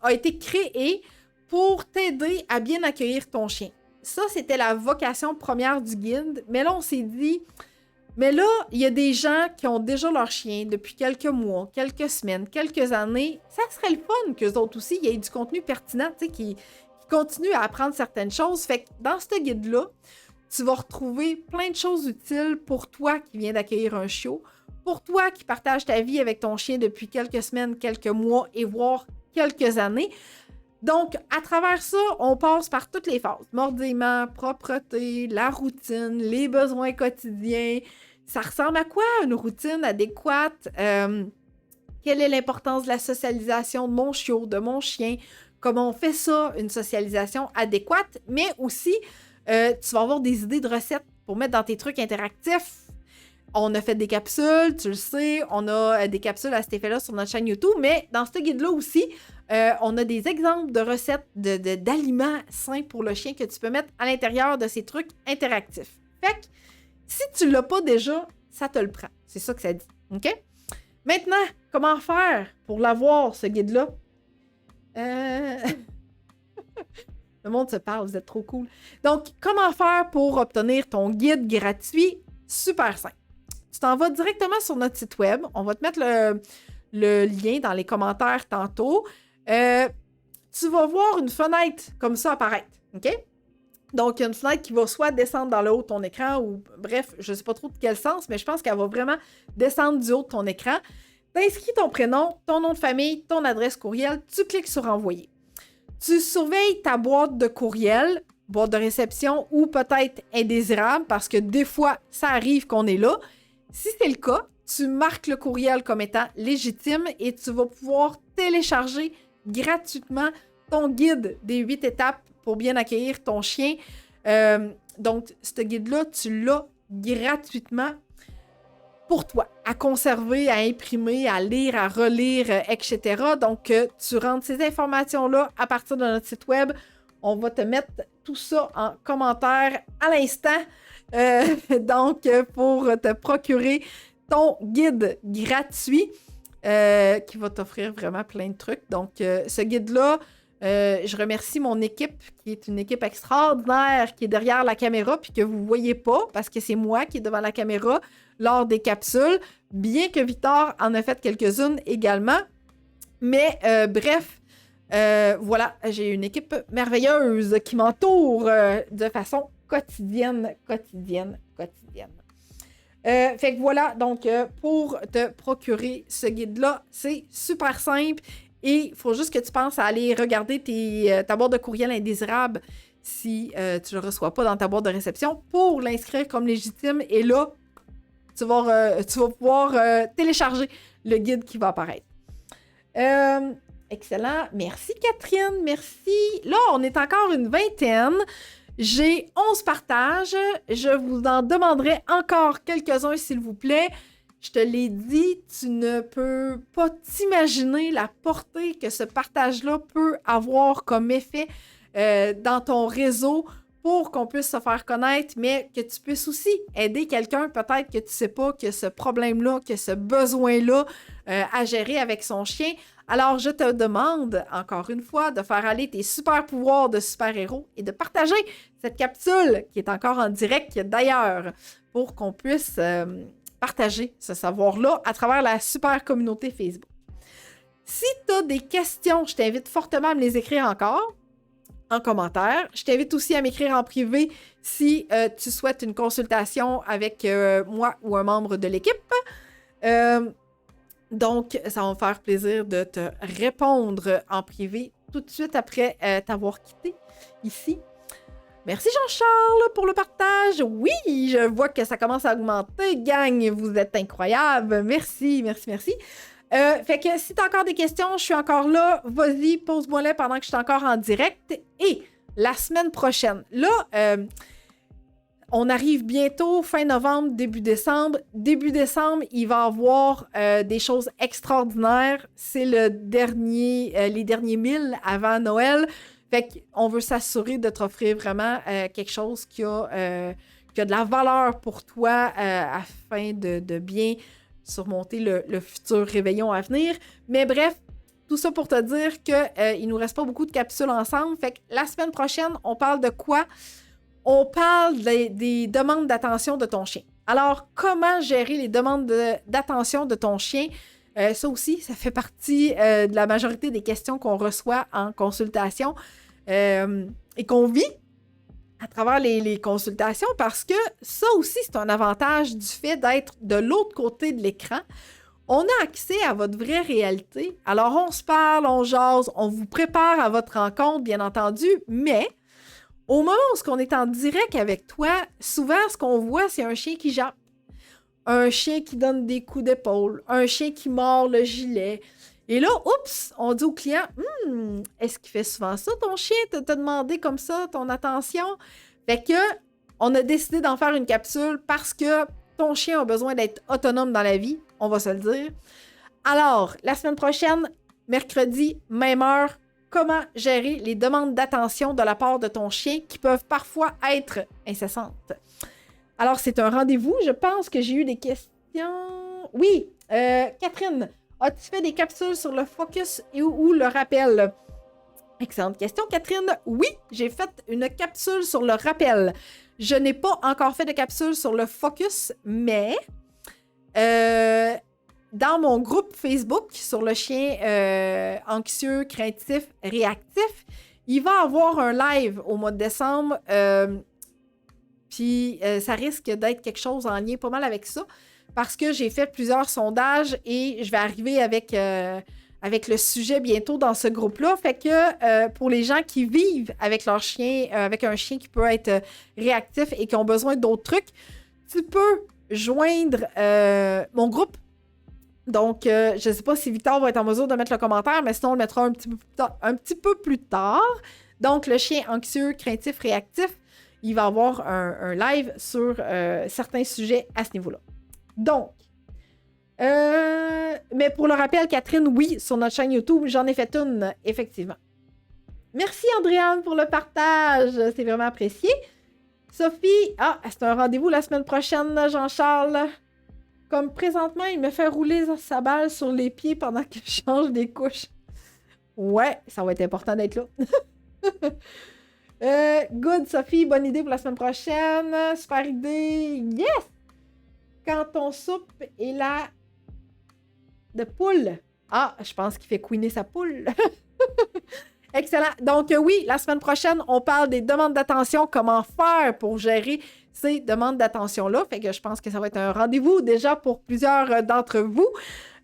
a été créé pour t'aider à bien accueillir ton chien. Ça, c'était la vocation première du guide. Mais là, on s'est dit, mais là, il y a des gens qui ont déjà leur chien depuis quelques mois, quelques semaines, quelques années. Ça serait le fun qu'eux autres aussi, il y ait du contenu pertinent, tu sais, qui continue à apprendre certaines choses. Fait que dans ce guide-là, tu vas retrouver plein de choses utiles pour toi qui viens d'accueillir un chiot, pour toi qui partage ta vie avec ton chien depuis quelques semaines, quelques mois et voire quelques années. Donc, à travers ça, on passe par toutes les phases. Mordillement, propreté, la routine, les besoins quotidiens. Ça ressemble à quoi une routine adéquate? Quelle est l'importance de la socialisation de mon chiot, de mon chien? Comment on fait ça, une socialisation adéquate? Mais aussi, tu vas avoir des idées de recettes pour mettre dans tes trucs interactifs. On a fait des capsules, tu le sais, on a des capsules à cet effet-là sur notre chaîne YouTube, mais dans ce guide-là aussi, on a des exemples de recettes d'aliments sains pour le chien que tu peux mettre à l'intérieur de ces trucs interactifs. Fait que, si tu ne l'as pas déjà, ça te le prend. C'est ça que ça dit. OK? Maintenant, comment faire pour l'avoir, ce guide-là? Le monde se parle, vous êtes trop cool. Donc, comment faire pour obtenir ton guide gratuit? Super simple. Tu t'en vas directement sur notre site web. On va te mettre le lien dans les commentaires tantôt. Tu vas voir une fenêtre comme ça apparaître. OK? Donc, il y a une fenêtre qui va soit descendre dans le haut de ton écran ou, bref, je ne sais pas trop de quel sens, mais je pense qu'elle va vraiment descendre du haut de ton écran. Tu inscris ton prénom, ton nom de famille, ton adresse courriel, tu cliques sur « Envoyer ». Tu surveilles ta boîte de courriel, boîte de réception ou peut-être indésirable parce que des fois, ça arrive qu'on est là. Si c'est le cas, tu marques le courriel comme étant légitime et tu vas pouvoir télécharger gratuitement ton guide des 8 étapes pour bien accueillir ton chien. Donc, ce guide-là, tu l'as gratuitement pour toi, à conserver, à imprimer, à lire, à relire, etc. Donc, tu rentres ces informations-là à partir de notre site web. On va te mettre tout ça en commentaire à l'instant. Donc, pour te procurer ton guide gratuit qui va t'offrir vraiment plein de trucs. Donc, ce guide-là, je remercie mon équipe, qui est une équipe extraordinaire, qui est derrière la caméra, puis que vous ne voyez pas, parce que c'est moi qui est devant la caméra lors des capsules, bien que Victor en a fait quelques-unes également. Mais bref, voilà, j'ai une équipe merveilleuse qui m'entoure de façon quotidienne. Fait que voilà, donc pour te procurer ce guide-là, c'est super simple. Et il faut juste que tu penses à aller regarder ta boîte de courriel indésirable si tu ne le reçois pas dans ta boîte de réception pour l'inscrire comme légitime. Et là, tu vas pouvoir télécharger le guide qui va apparaître. Excellent. Merci Catherine, merci. Là, on est encore une vingtaine. J'ai 11 partages. Je vous en demanderai encore quelques-uns, s'il vous plaît. Je te l'ai dit, tu ne peux pas t'imaginer la portée que ce partage-là peut avoir comme effet dans ton réseau pour qu'on puisse se faire connaître, mais que tu puisses aussi aider quelqu'un, peut-être que tu ne sais pas, que ce problème-là, que ce besoin-là à gérer avec son chien. Alors, je te demande, encore une fois, de faire aller tes super pouvoirs de super-héros et de partager cette capsule qui est encore en direct d'ailleurs pour qu'on puisse partager ce savoir-là à travers la super communauté Facebook. Si tu as des questions, je t'invite fortement à me les écrire encore en commentaire. Je t'invite aussi à m'écrire en privé si tu souhaites une consultation avec moi ou un membre de l'équipe. Donc, ça va me faire plaisir de te répondre en privé tout de suite après t'avoir quitté ici. Merci Jean-Charles pour le partage. Oui, je vois que ça commence à augmenter. Gang, vous êtes incroyables. Merci. Fait que si tu as encore des questions, je suis encore là. Vas-y, pose-moi-les pendant que je suis encore en direct. Et la semaine prochaine, là, on arrive bientôt, fin novembre, début décembre. Début décembre, il va y avoir des choses extraordinaires. C'est les derniers 1000 avant Noël. Fait qu'on veut s'assurer de t'offrir vraiment quelque chose qui a de la valeur pour toi afin de bien surmonter le futur réveillon à venir. Mais bref, tout ça pour te dire qu'il ne nous reste pas beaucoup de capsules ensemble. Fait que la semaine prochaine, on parle de quoi? On parle des demandes d'attention de ton chien. Alors, comment gérer les demandes d'attention de ton chien? Ça aussi, ça fait partie de la majorité des questions qu'on reçoit en consultation et qu'on vit à travers les consultations parce que ça aussi, c'est un avantage du fait d'être de l'autre côté de l'écran. On a accès à votre vraie réalité. Alors, on se parle, on jase, on vous prépare à votre rencontre, bien entendu, mais au moment où on est en direct avec toi, souvent, ce qu'on voit, c'est un chien qui jappe, un chien qui donne des coups d'épaule, un chien qui mord le gilet. Et là, oups, on dit au client, est-ce qu'il fait souvent ça, ton chien? T'as demandé comme ça ton attention? Fait que, on a décidé d'en faire une capsule parce que ton chien a besoin d'être autonome dans la vie, on va se le dire. Alors, la semaine prochaine, mercredi, même heure, comment gérer les demandes d'attention de la part de ton chien qui peuvent parfois être incessantes. Alors, c'est un rendez-vous. Je pense que j'ai eu des questions. Oui, Catherine, as-tu fait des capsules sur le focus ou le rappel? Excellente question, Catherine. Oui, j'ai fait une capsule sur le rappel. Je n'ai pas encore fait de capsule sur le focus, mais dans mon groupe Facebook sur le chien anxieux, craintif, réactif, il va y avoir un live au mois de décembre. Puis ça risque d'être quelque chose en lien pas mal avec ça parce que j'ai fait plusieurs sondages et je vais arriver avec avec le sujet bientôt dans ce groupe-là. Fait que pour les gens qui vivent avec leur chien, avec un chien qui peut être réactif et qui ont besoin d'autres trucs, tu peux joindre mon groupe. Donc, je ne sais pas si Victor va être en mesure de mettre le commentaire, mais sinon, on le mettra un petit peu plus tard. Donc, le chien anxieux, craintif, réactif, il va avoir un live sur certains sujets à ce niveau-là. Donc, mais pour le rappel, Catherine, oui, sur notre chaîne YouTube, j'en ai fait une, effectivement. Merci, Andréane, pour le partage. C'est vraiment apprécié. Sophie, c'est un rendez-vous la semaine prochaine, Jean-Charles. Comme présentement, il me fait rouler sa balle sur les pieds pendant que je change des couches. Ouais, ça va être important d'être là. Good, Sophie, bonne idée pour la semaine prochaine. Super idée. Yes! Quand ton soupe est là de poule. Je pense qu'il fait couiner sa poule. Excellent. Donc oui, la semaine prochaine, on parle des demandes d'attention, comment faire pour gérer ces demandes d'attention-là. Fait que je pense que ça va être un rendez-vous déjà pour plusieurs d'entre vous.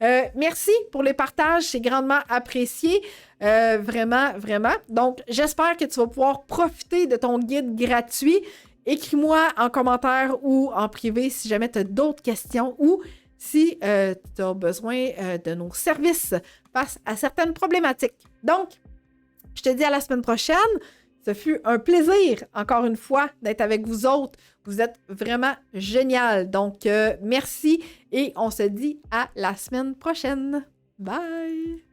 Merci pour les partages, c'est grandement apprécié. Vraiment, vraiment. Donc, j'espère que tu vas pouvoir profiter de ton guide gratuit. Écris-moi en commentaire ou en privé si jamais tu as d'autres questions ou si tu as besoin de nos services face à certaines problématiques. Donc, je te dis à la semaine prochaine. Ce fut un plaisir, encore une fois, d'être avec vous autres. Vous êtes vraiment génial. Donc, merci et on se dit à la semaine prochaine. Bye!